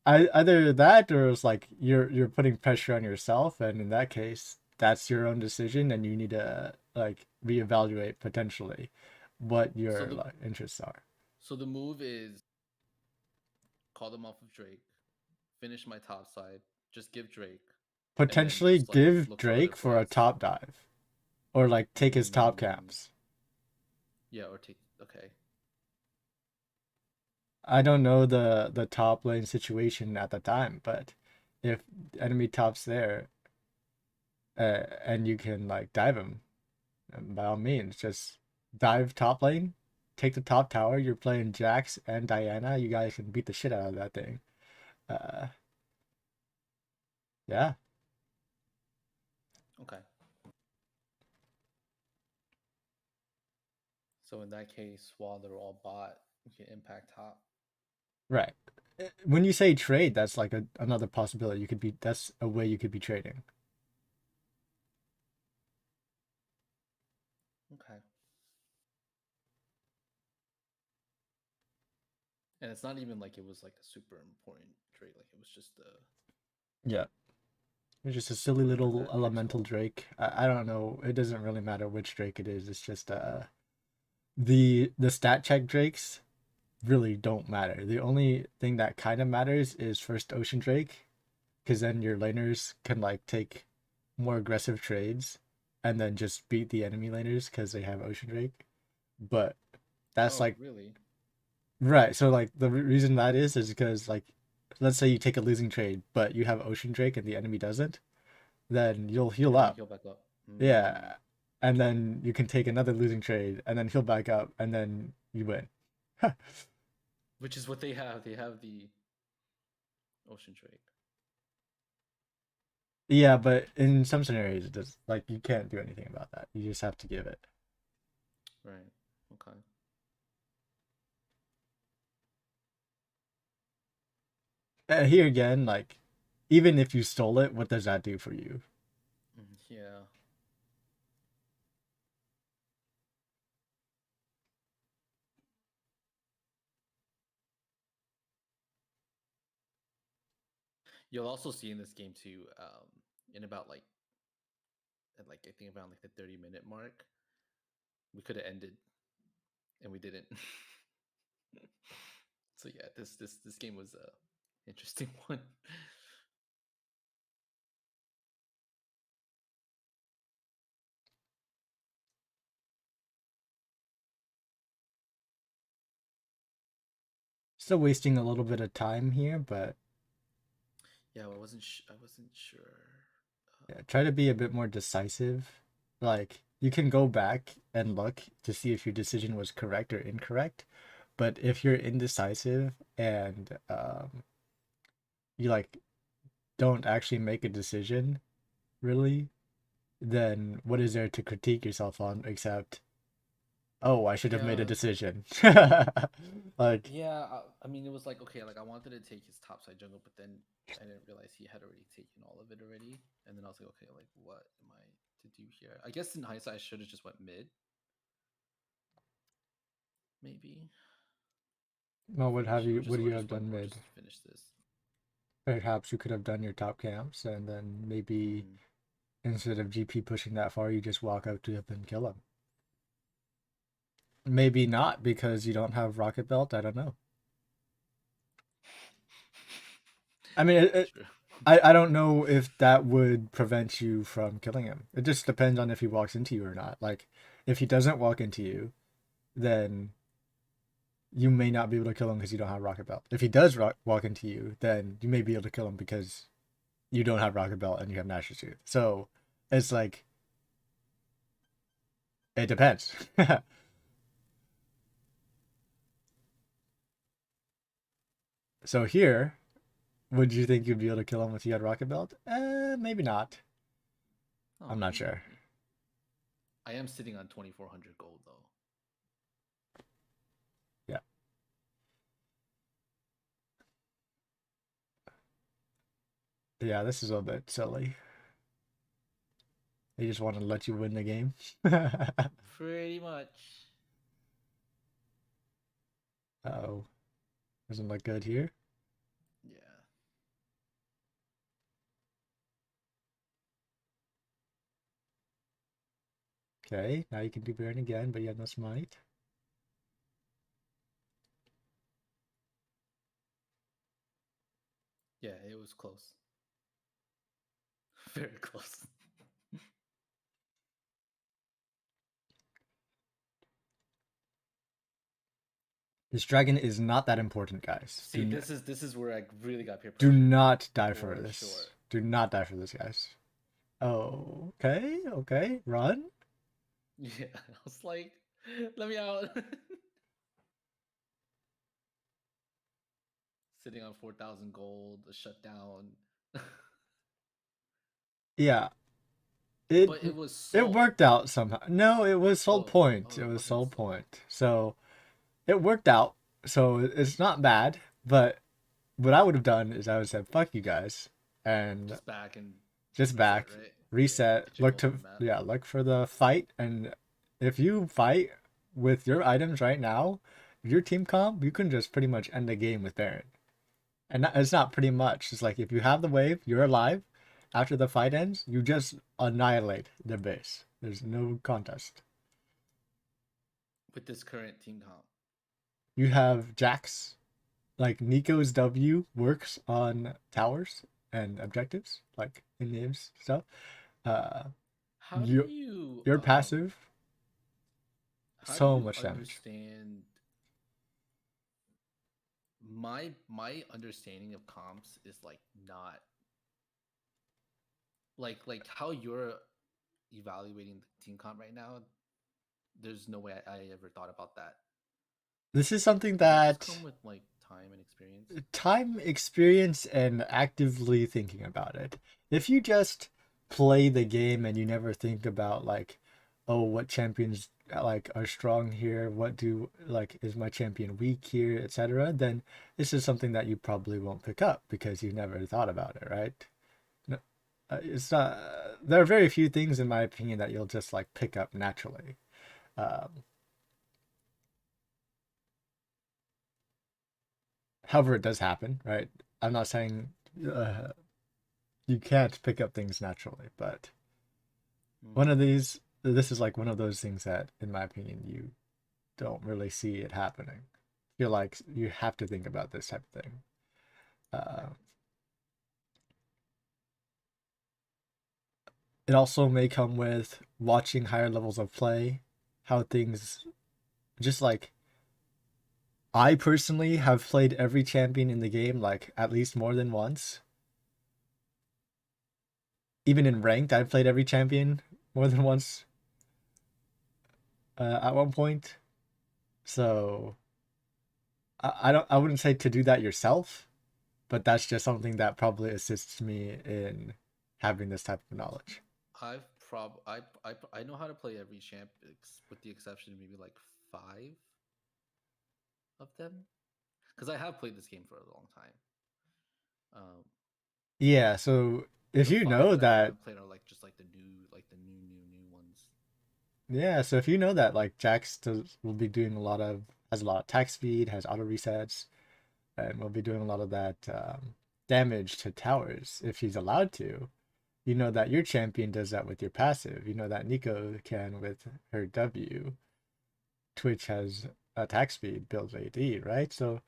either that or it's like you're putting pressure on yourself, and in that case that's your own decision and you need to like reevaluate potentially what so your the like interests are. so the move is call them off of Drake, finish my top side, just give Drake, and then Potentially just like give look for other Drake for a plays. top dive or like take his top Mm, caps. yeah, or take okay. I don't know the top lane situation at the time, but if enemy top's there, and you can like dive him, by all means, just dive top lane, take the top tower. You're playing Jax and Diana. You guys can beat the shit out of that thing. Uh, yeah, Okay. So in that case, while they're all bot, we can impact top. right. When you say trade, that's like another possibility. You could be that's a way you could be trading. Okay. And it's not even like it was like a super important trade. Like it was just Yeah. It's just a silly little that next elemental wall. Drake. I don't know. It doesn't really matter which Drake it is. It's just the stat check Drakes really don't matter. The only thing that kind of matters is first Ocean Drake, because then your laners can like take more aggressive trades and then just beat the enemy laners because they have Ocean Drake. But that's Oh, like really? right. So like the reason that is because like let's say you take a losing trade, but you have Ocean Drake and the enemy doesn't, then you'll heal You're gonna up. heal back up. Yeah. And then you can take another losing trade and then heal back up and then you win. Which is what they have. They have the Ocean Drake. Yeah, but in some scenarios, it does like you can't do anything about that. You just have to give it. Right. Okay. Here again, like even if you stole it, what does that do for you? Yeah. You'll also see in this game too, in about like at like I think around like the 30-minute mark, we could have ended and we didn't. So yeah, this game was a interesting one. Still wasting a little bit of time here, but Yeah, I wasn't sure. yeah, try to be a bit more decisive. Like you can go back and look to see if your decision was correct or incorrect, but if you're indecisive and you like don't actually make a decision, really, then what is there to critique yourself on except, oh, I should have made a Yeah, decision. Like, yeah. I mean, it was like okay, like I wanted to take his topside jungle, but then I didn't realize he had already taken all of it already. And then I was like, okay, like what am I to do here? I guess in hindsight, I should have just went mid, maybe. well, Finish would you have went done or mid? just finish this. Perhaps you could have done your top camps and then maybe Mm. instead of GP pushing that far, you just walk up to him and kill him. Maybe not because you don't have rocket belt. I don't know. I mean, True. I don't know if that would prevent you from killing him. It just depends on if he walks into you or not. Like, if he doesn't walk into you, then you may not be able to kill him because you don't have rocket belt. If he does walk into you, then you may be able to kill him because you don't have rocket belt and you have Nash's Tooth. So it's like it depends. So here, would you think you'd be able to kill him if you had rocket belt? Maybe not. Oh, I'm not maybe. sure. I am sitting on 2,400 gold though. Yeah. Yeah, this is a bit silly. They just want to let you win the game. Pretty much. Oh, doesn't look good here. Yeah. Okay, now you can do Baron again, but you have no smite. Yeah, it was close. Very close. This dragon is not that important, guys. See, this is where I really got peer Do pressure. not die for For this. sure. Do not die for this, guys. Oh, okay, okay. Run. Yeah, I was like, let me out. Sitting on 4,000 gold, a shutdown. Yeah, it But it was it sold. worked out somehow. No, it was sold Oh, point. oh, It it was wasn't sold sold. point. So it worked out. So it's not bad. But what I would have done is I would have said, "Fuck you guys," and Just back and just reset, back, right? Yeah, reset, get your look gold to from that. yeah, look for the fight. And if you fight with your items right now, your team comp, you can just pretty much end the game with Baron. And it's not pretty much. It's like if you have the wave, you're alive. After the fight ends, you just annihilate their base. There's no contest. With this current team comp. You have Jax, like Nico's W works on towers and objectives, like in games stuff. Uh, How do you you your passive, how do so you much damage. understand my understanding of comps is like not like how you're evaluating the team comp right now. There's no way I ever thought about that. This is something Does that just that come with like time and experience? time, experience, and actively thinking about it. If you just play the game and you never think about like, oh, what champions like are strong here, what do like is my champion weak here, etc., then this is something that you probably won't pick up because you never thought about it, right? No, it's not. There are very few things, in my opinion, that you'll just like pick up naturally. Um, However, it does happen, right? I'm not saying uh, you can't pick up things naturally, but one of Mm-hmm. these, this is like one of those things that, in my opinion, you don't really see it happening. Feel like you have to think about this type of thing. Uh, it also may come with watching higher levels of play, how things just like I personally have played every champion in the game like at least more than once. Even in ranked, I've played every champion more than once at one point. So I don't I wouldn't say to do that yourself, but that's just something that probably assists me in having this type of knowledge. I know how to play every champ with the exception of maybe like five of them because I have played this game for a long time. Um, Yeah, so if the you five know that I that, haven't played are like just like the new ones. yeah, so if you know that like Jax will be doing a lot of has a lot of attack speed, has auto resets, and will be doing a lot of that damage to towers if he's allowed to. You know that your champion does that with your passive. You know that Nico can with her W. Twitch has attack speed built AD, right? So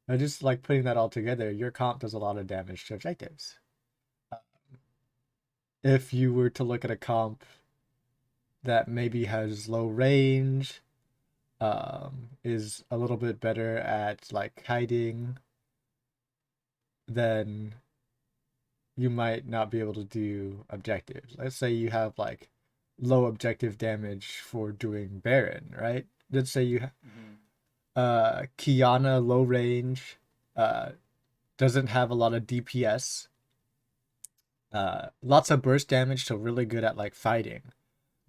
I just like putting that all together. Your comp does a lot of damage to objectives. If you were to look at a comp that maybe has low range, is a little bit better at like hiding, then you might not be able to do objectives. Let's say you have like low objective damage for doing Baron, right? Let's say you Mm-hmm. Kiana low range, uh doesn't have a lot of DPS, lots of burst damage, so really good at like fighting,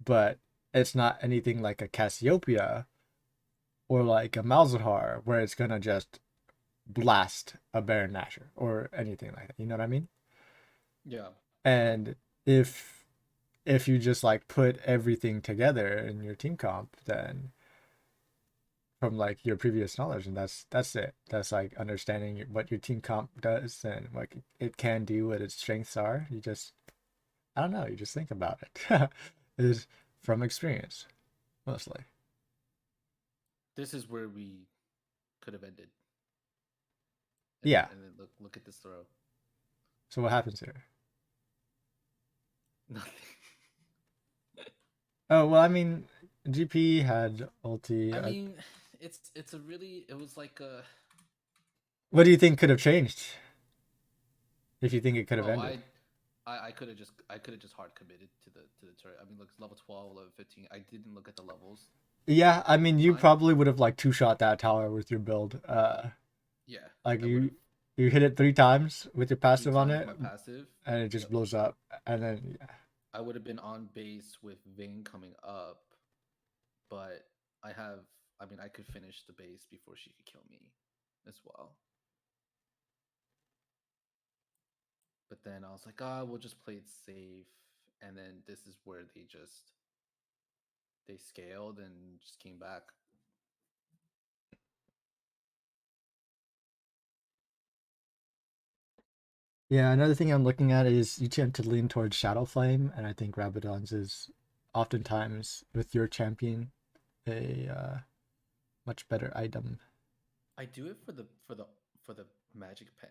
but it's not anything like a Cassiopeia or like a Malzahar where it's gonna just blast a Baron Nashor or anything like that. You know what I mean? Yeah. And if if you just like put everything together in your team comp, then from like your previous knowledge, and that's it. That's like understanding what your team comp does and what it can do, what its strengths are. You just I don't know. You just think about it. It is from experience mostly. This is where we could have ended, Yeah. and then look at this throw. So what happens here? Nothing. Oh well, I mean, GP had ulti. I mean, it's a really it was like a What do you think could have changed if you think it could have oh ended? I could have just hard committed to the turret. I mean, look, level 12, level 15. I didn't look at the levels Yeah, I at mean, the you time. probably would have like two shot that tower with your build. Yeah, Like I would have you hit it three times with your three passive on times it, my passive. and it just Yep, blows up. And then yeah, I would have been on base with Vayne coming up, but I have. I mean, I could finish the base before she could kill me, as well. But then I was like, ah, we'll just play it safe. And then this is where they scaled and just came back. yeah. Another thing I'm looking at is you tend to lean towards Shadow Flame, and I think Rabadon's is oftentimes with your champion a much better item. I do it for the magic pen.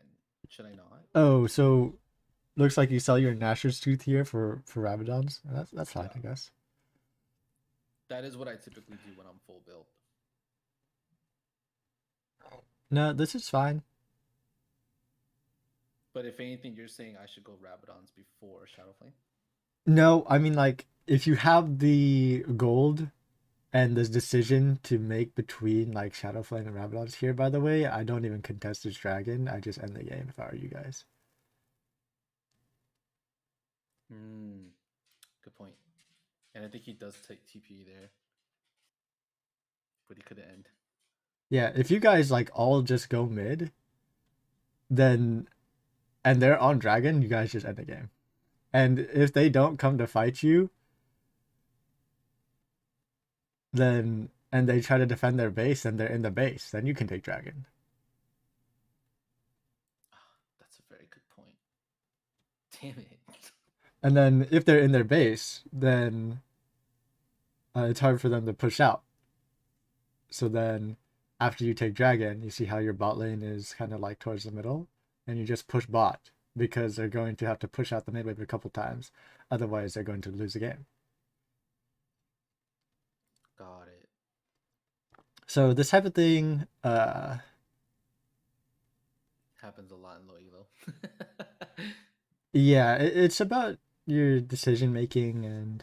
Should I not? Oh, so looks like you sell your Nashor's Tooth here for Rabadon's. That's fine, Yeah, I guess. that is what I typically do when I'm full build. No, this is fine. But if anything, you're saying I should go Rabadons before Shadowflame. No, I mean like if you have the gold and this decision to make between like Shadowflame and Rabadon's here, by the way, I don't even contest this dragon. I just end the game if I were you guys. Hmm, good point. And I think he does take TP there, but he couldn't end. Yeah, if you guys like all just go mid, then and they're on dragon, you guys just end the game. And if they don't come to fight you, then and they try to defend their base and they're in the base, then you can take dragon. Oh, that's a very good point. Damn it. And then if they're in their base, then it's hard for them to push out. So then after you take dragon, you see how your bot lane is kind of like towards the middle, and you just push bot because they're going to have to push out the mid wave a couple times. Otherwise, they're going to lose the game. Got it. So this type of thing, Happens a lot in low elo. yeah, it's about your decision making and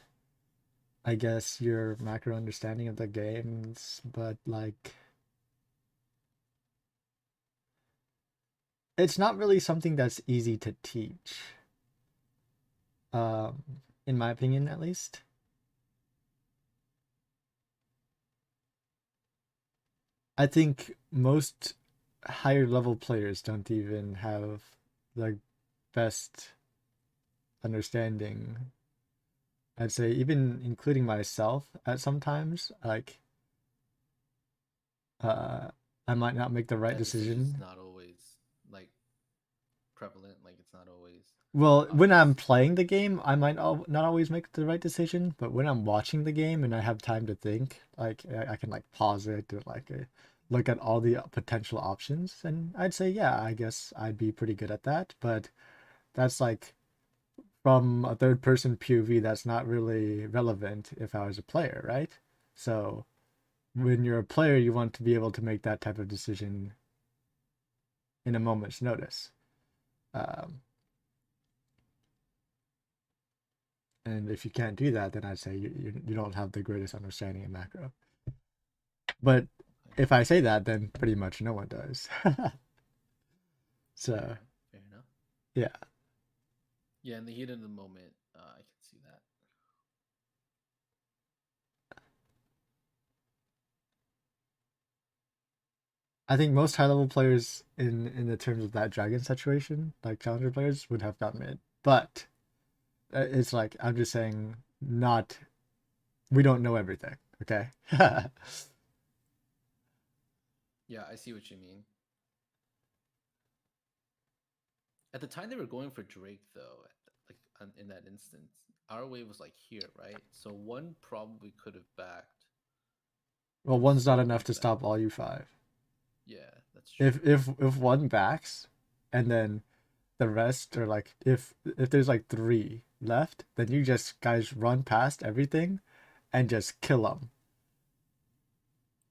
I guess your macro understanding of the games, but like it's not really something that's easy to teach. Um, in my opinion, at least. I think most higher level players don't even have the best understanding. I'd say even including myself at sometimes, like uh I might not make the right That decision's decision. not always like prevalent. Like it's not always. Well, when I'm Obviously. playing the game, I might not always make the right decision, but when I'm watching the game and I have time to think, like I can like pause it to like look at all the potential options, and I'd say, yeah, I guess I'd be pretty good at that. But that's like from a third person POV, that's not really relevant if I was a player, right? So when you're a player, you want to be able to make that type of decision in a moment's notice. Um, and if you can't do that, then I'd say you don't have the greatest understanding of macro. But Okay. if I say that, then pretty much no one does. So Fair. Fair enough. yeah, Yeah, in the heat of the moment, I can see that. I think most high level players in the terms of that dragon situation, like challenger players, would have gotten it. But it's like I'm just saying, not we don't know everything. Okay. Yeah, I see what you mean. At the time they were going for Drake though, in that instance, our wave was like here, right? So one probably could have backed Well, or one's not enough slowly to stop all backed. you five. Yeah, that's If true. if if one backs, and then the rest are like if there's like three left, then you just guys run past everything and just kill them.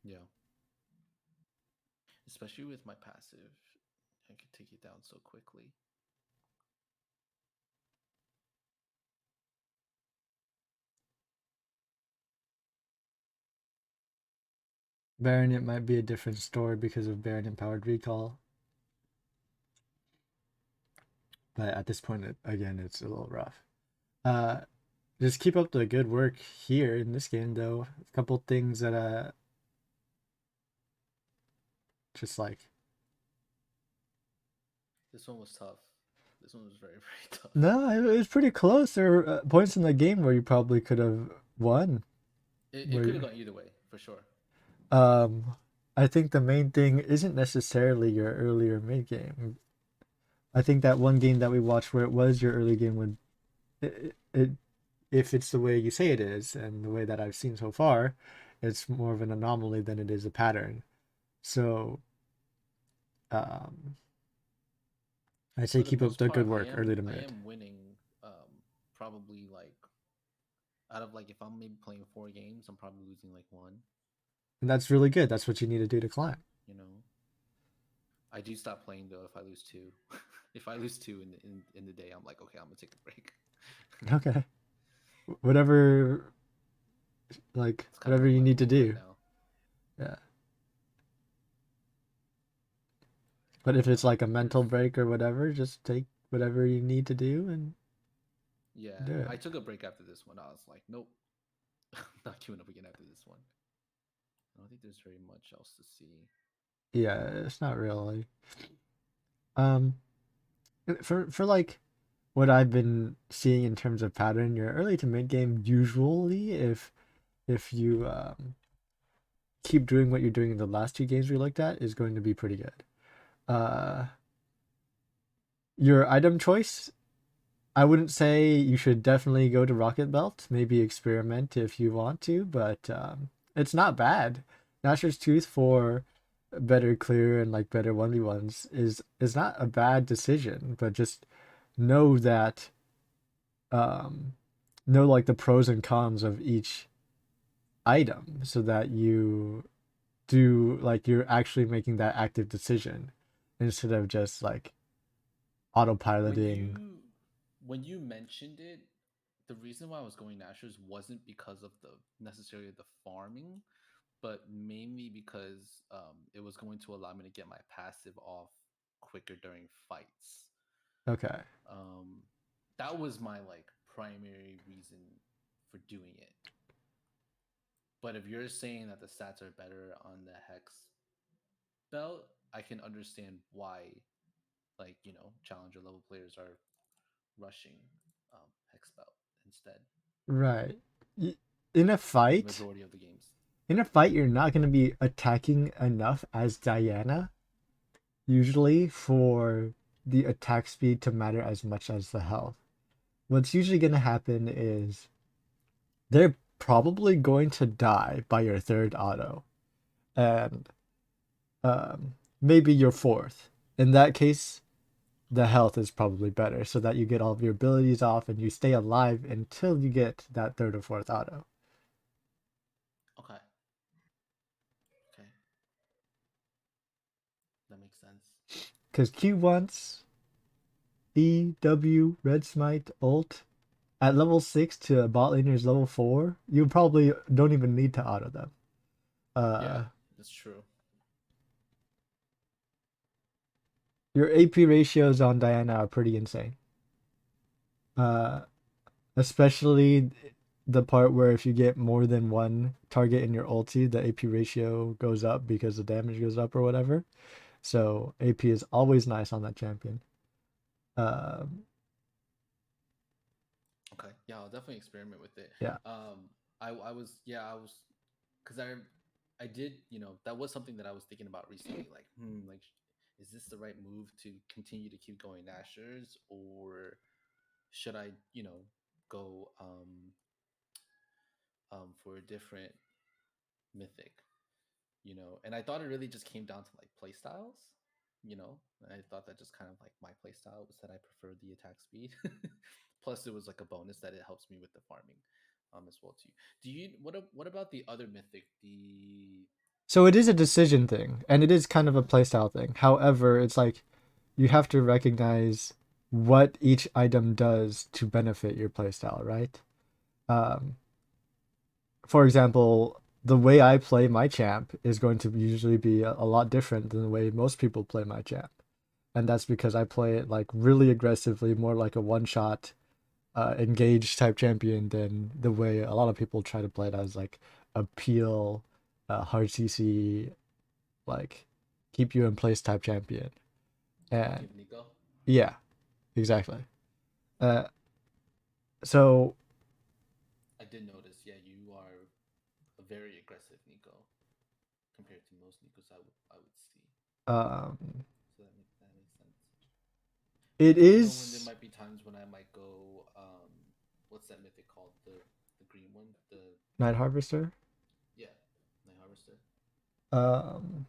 Yeah, especially with my passive, I could take it down so quickly. Baron, it might be a different story because of Baron empowered recall, but at this point, again, it's a little rough. Uh, just keep up the good work here in this game, though. A couple things that just like This one was tough. This one was very very tough. no, it was pretty close. There were points in the game where you probably could have won. It Where could have you, gone either way for sure. um, I think the main thing isn't necessarily your earlier mid game. I think that one game that we watched where it was your early game would it if it's the way you say it is and the way that I've seen so far, it's more of an anomaly than it is a pattern. So um, I'd say For the keep up most the part, good work early to I mid. am winning. Probably like out of like if I'm maybe playing 4 games, I'm probably losing like one. And that's really good. That's what you need to do to climb. You know, I do stop playing though if I lose two. If I lose two in the day, I'm like, okay, I'm gonna take a break. Okay. Whatever like It's kind of whatever like you my need to rule right do. now. Yeah. But if it's Now, like a if mental break or whatever, just take whatever you need to do and yeah, do it. I took a break after this one. I was like, nope, not queuing up again after this one. I don't think there's very much else to see. Yeah, it's not really. Um for like what I've been seeing in terms of pattern, your early to mid game usually if you keep doing what you're doing in the last two games we looked at is going to be pretty good. Uh, your item choice, I wouldn't say you should definitely go to Rocket Belt. Maybe experiment if you want to, but it's not bad. Nashor's Tooth for better clear and like better 1v1s is not a bad decision, but just know that um know like the pros and cons of each item so that you do like you're actually making that active decision instead of just like When autopiloting. you mentioned it, the reason why I was going Nashers wasn't because of the necessarily the farming, but mainly because it was going to allow me to get my passive off quicker during fights. Okay. Um, that was my like primary reason for doing it. But if you're saying that the stats are better on the hex belt, I can understand why, like challenger level players are rushing hex belt instead Right. In a for the fight, majority of the games. you're not going to be attacking enough as Diana usually for the attack speed to matter as much as the health. What's usually going to happen is they're probably going to die by your third auto, and maybe your fourth. In that case, the health is probably better, so that you get all of your abilities off and you stay alive until you get that third or fourth auto. Okay. Okay. That makes sense. Because Q once, E, W, Red Smite, Ult, at level 6 to a bot laner's level 4, you probably don't even need to auto them. Yeah, Uh, that's true. your AP ratios on Diana are pretty insane. Uh, Especially the part where if you get more than one target in your ulti, the AP ratio goes up because the damage goes up or whatever. So AP is always nice on that champion. Um, Okay. Yeah, I'll definitely experiment with it. yeah. I was yeah I was because I did that was something that I was thinking about recently. Like like is this the right move to continue to keep going Nashers, or should I go for a different mythic? And I thought it really just came down to like play styles. I thought that just kind of like my play style was that I prefer the attack speed. Plus it was like a bonus that it helps me with the farming as well too. What about the other mythic, the So it is a decision thing, and it is kind of a playstyle thing. However, it's like you have to recognize what each item does to benefit your playstyle, right? Um, for example, the way I play my champ is going to usually be a lot different than the way most people play my champ. And that's because I play it like really aggressively, more like a one shot engage type champion than the way a lot of people try to play it as like a peel, hard CC, like keep you in place type champion. And give Nico? yeah, exactly. Uh, so I did notice, yeah, you are a very aggressive Nico compared to most Nikos I would see. um, So that makes sense. it But you know when there is might be times when I might go what's that mythic called? The green one? The Night Harvester. Yeah, Night Harvester. Um,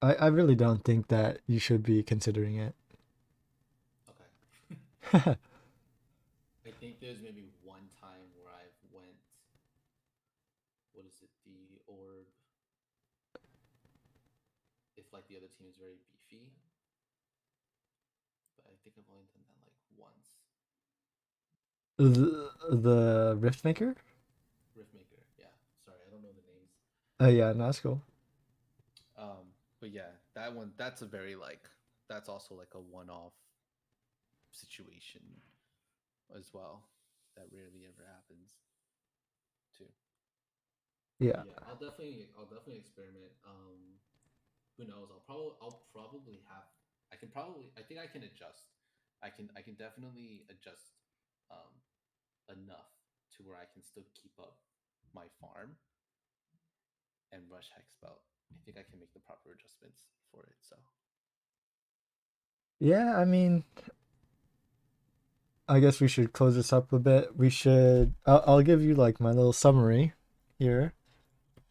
I really don't think that you should be considering it. Okay. I think there's maybe one time where I've went, what is it, the orb, if like the other team is very beefy. But I think I've only done that like once. The Riftmaker. Riftmaker, yeah. Sorry, I don't know the names. Yeah, no, that's cool. But yeah, that one that's a very like that's also like a one-off situation as well. That rarely ever happens too. But Yeah. yeah, I'll definitely experiment. Who knows? I'll probably have I think I can adjust. I can definitely adjust um enough to where I can still keep up my farm and rush Hexbelt. I think I can make the proper adjustments for it. So Yeah, I mean, I guess we should close this up a bit. We should. I'll give you like my little summary here,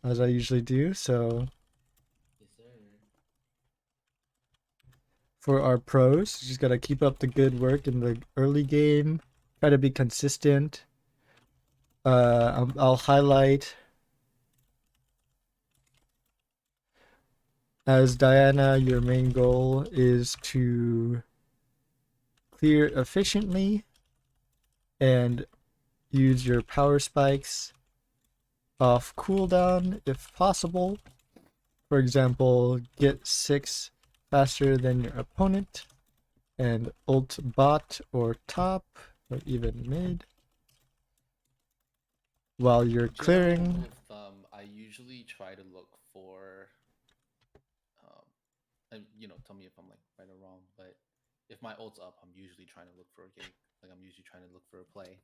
as I usually do. So yes, sir. for our pros, you just gotta keep up the good work in the early game. Try to be consistent. I'll highlight as Diana. Your main goal is to clear efficiently and use your power spikes off cooldown if possible. For example, get 6 faster than your opponent and ult bot or top or even mid while you're General clearing. rule of thumb: I usually try to look for, and tell me if I'm like right or wrong, but if my ult's up, I'm usually trying to look for a gate. Like I'm usually trying to look for a play.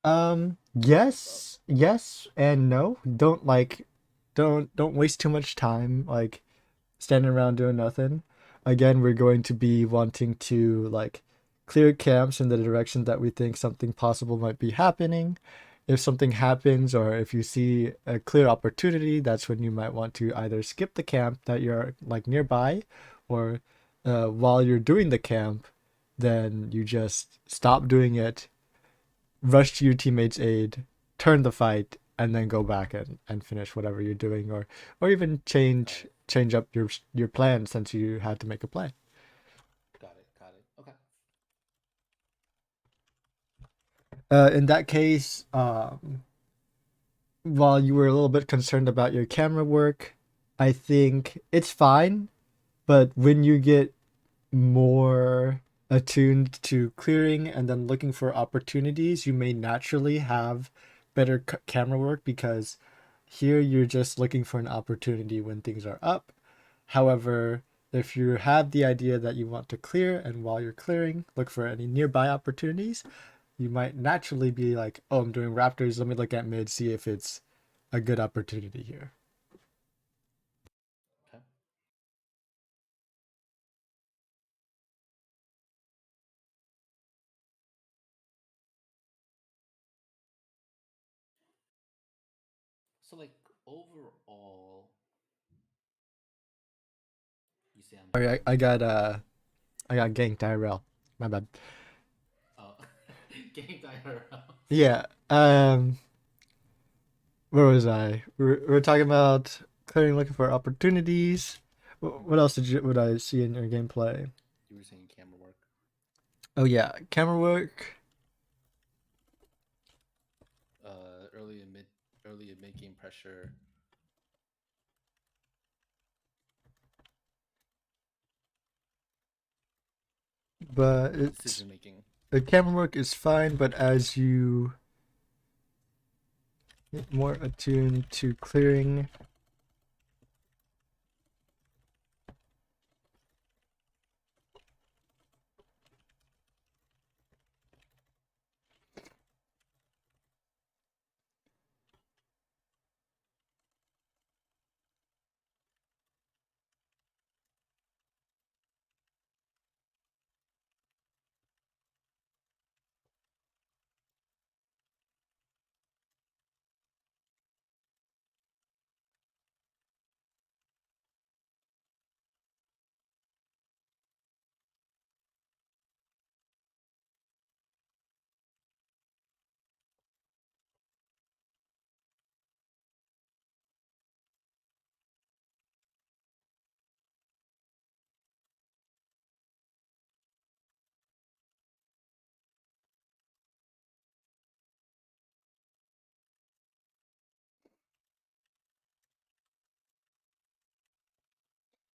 If my ult's up. Yes and no. Don't like don't waste too much time like standing around doing nothing. Again, we're going to be wanting to like clear camps in the direction that we think something possible might be happening. If something happens or if you see a clear opportunity, that's when you might want to either skip the camp that you're like nearby, or while you're doing the camp, then you just stop doing it, rush to your teammate's aid, turn the fight, and then go back and finish whatever you're doing, or even Got it. change up your plan since you had to make a play. Got it. Got it. Okay. In that case, while you were a little bit concerned about your camera work, I think it's fine. But when you get more attuned to clearing and then looking for opportunities, you may naturally have better camera work because here you're just looking for an opportunity when things are up. However, if you have the idea that you want to clear and while you're clearing, look for any nearby opportunities, you might naturally be like, oh, I'm doing Raptors. Let me look at mid, see if it's a good opportunity here. Okay. So like overall, you say I'm Sorry, lagging. I got ganked IRL. My bad. Oh, game IRL. Yeah. Where was I? We were talking about clearing, looking for opportunities. What else would I see in your gameplay? You were saying camera work. Oh yeah, camera work. Early and mid game pressure. But it's Decision making. the camera work is fine, but as you get more attuned to clearing,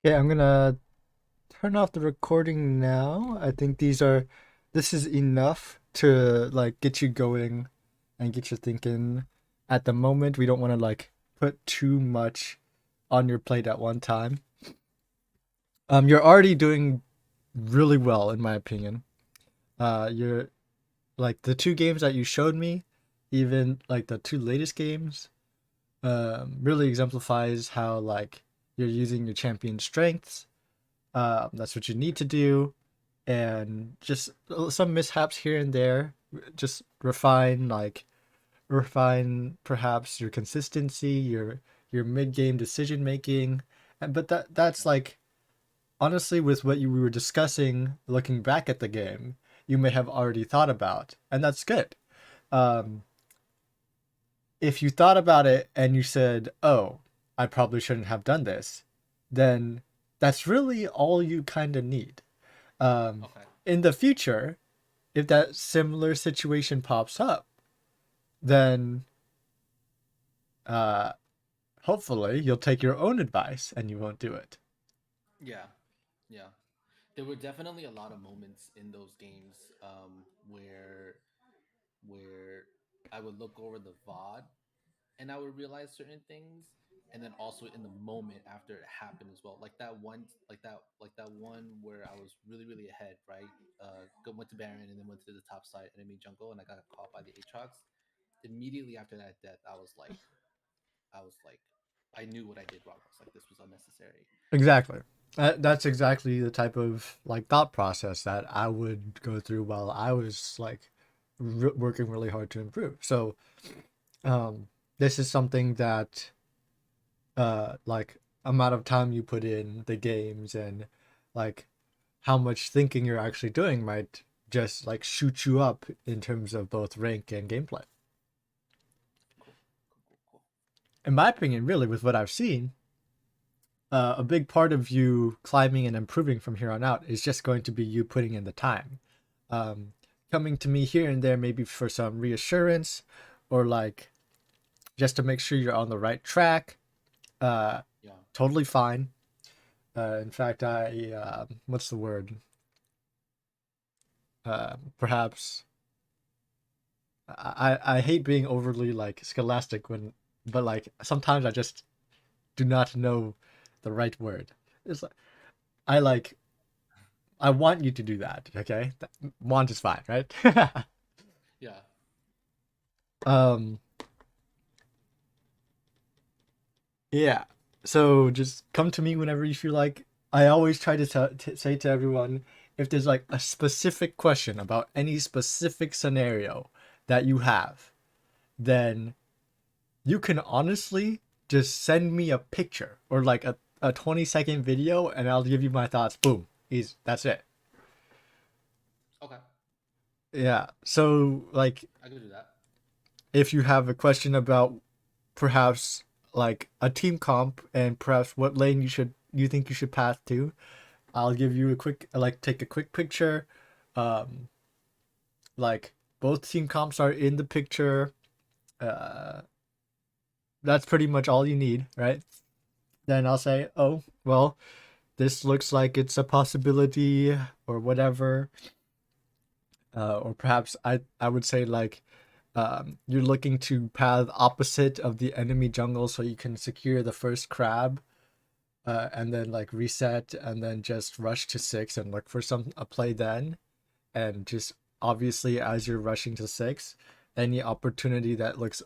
yeah, I'm gonna turn off the recording now. I think this is enough to like get you going and get you thinking. At the moment, we don't want to like put too much on your plate at one time. You're already doing really well in my opinion. You're like the two games that you showed me, even like the two latest games, really exemplifies how like you're using your champion strengths. That's what you need to do, and just some mishaps here and there. Just refine perhaps your consistency, your mid game decision making, and but that's Okay. like honestly with what you we were discussing, looking back at the game, you may have already thought about, and that's good. Um, if you thought about it and you said, "Oh, I probably shouldn't have done this," then that's really all you kind of need. Um, Okay. in the future, if that similar situation pops up, then uh, hopefully you'll take your own advice and you won't do it. Yeah. Yeah. There were definitely a lot of moments in those games where I would look over the VOD and I would realize certain things, and then also in the moment after it happened as well. Like that one where I was really ahead, right? Went to Baron and then went to the top side enemy jungle, and I got caught by the Aatrox. Immediately after that death, I was like, I knew what I did wrong. I was like, this was unnecessary. Exactly. That's exactly the type of like thought process that I would go through while I was like working really hard to improve. So, um, this is something that like amount of time you put in the games and like how much thinking you're actually doing might just like shoot you up in terms of both rank and gameplay. Cool, cool, cool, cool. In my opinion, really, with what I've seen, a big part of you climbing and improving from here on out is just going to be you putting in the time. Um, Coming to me here and there, maybe for some reassurance or like just to make sure you're on the right track. Uh, Yeah. Totally fine. In fact, what's the word? Perhaps I hate being overly like scholastic but like sometimes I just do not know the right word. It's like I like I want you to do that. Okay, want is fine, right? Yeah. um, yeah. So just come to me whenever you feel like. I always try to say to everyone if there's like a specific question about any specific scenario that you have, then you can honestly just send me a picture or like a 20-second video and I'll give you my thoughts. Boom. That's it. Okay. Yeah. So like I could do that. if you have a question about perhaps like a team comp and perhaps what lane you think you should path to, I'll give you a quick like take a quick picture. Um like both team comps are in the picture. Uh that's pretty much all you need, right? Then I'll say, "Oh, well, this looks like it's a possibility or whatever." Or perhaps I would say like you're looking to path opposite of the enemy jungle so you can secure the first crab, and then like reset and then just rush to six and look for a play then, and just obviously as you're rushing to six, any opportunity that looks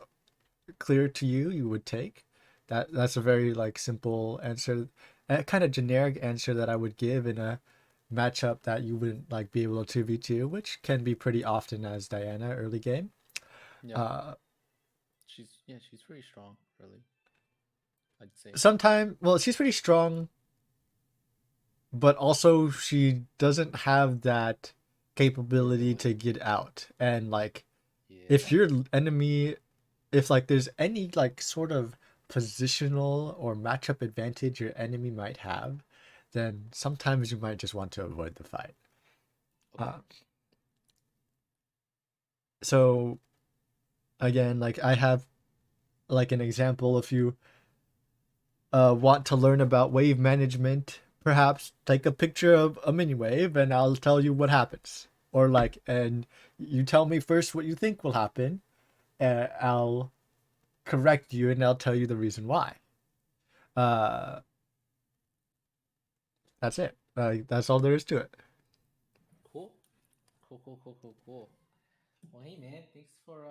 clear to you you would take. That's a very like simple answer, a kind of generic answer that I would give in a matchup that you wouldn't like be able to 2v2, which can be pretty often as Diana early game. Yeah. Uh, She's pretty strong, really. I'd say. Sometime, well, she's pretty strong, but also she doesn't have that The capability to ability. get out. And like, if Yeah. your enemy, if like there's any like sort of positional or matchup advantage your enemy might have, then sometimes you might just want to avoid the fight. Okay. Uh, so again, like I have like an example if you want to learn about wave management, perhaps take a picture of a mini wave and I'll tell you what happens. Or like, and you tell me first what you think will happen, and I'll correct you and I'll tell you the reason why. Uh, that's it. That's all there is to it. Cool. Cool. Cool. Cool. Cool. Cool. Well, hey man, thanks for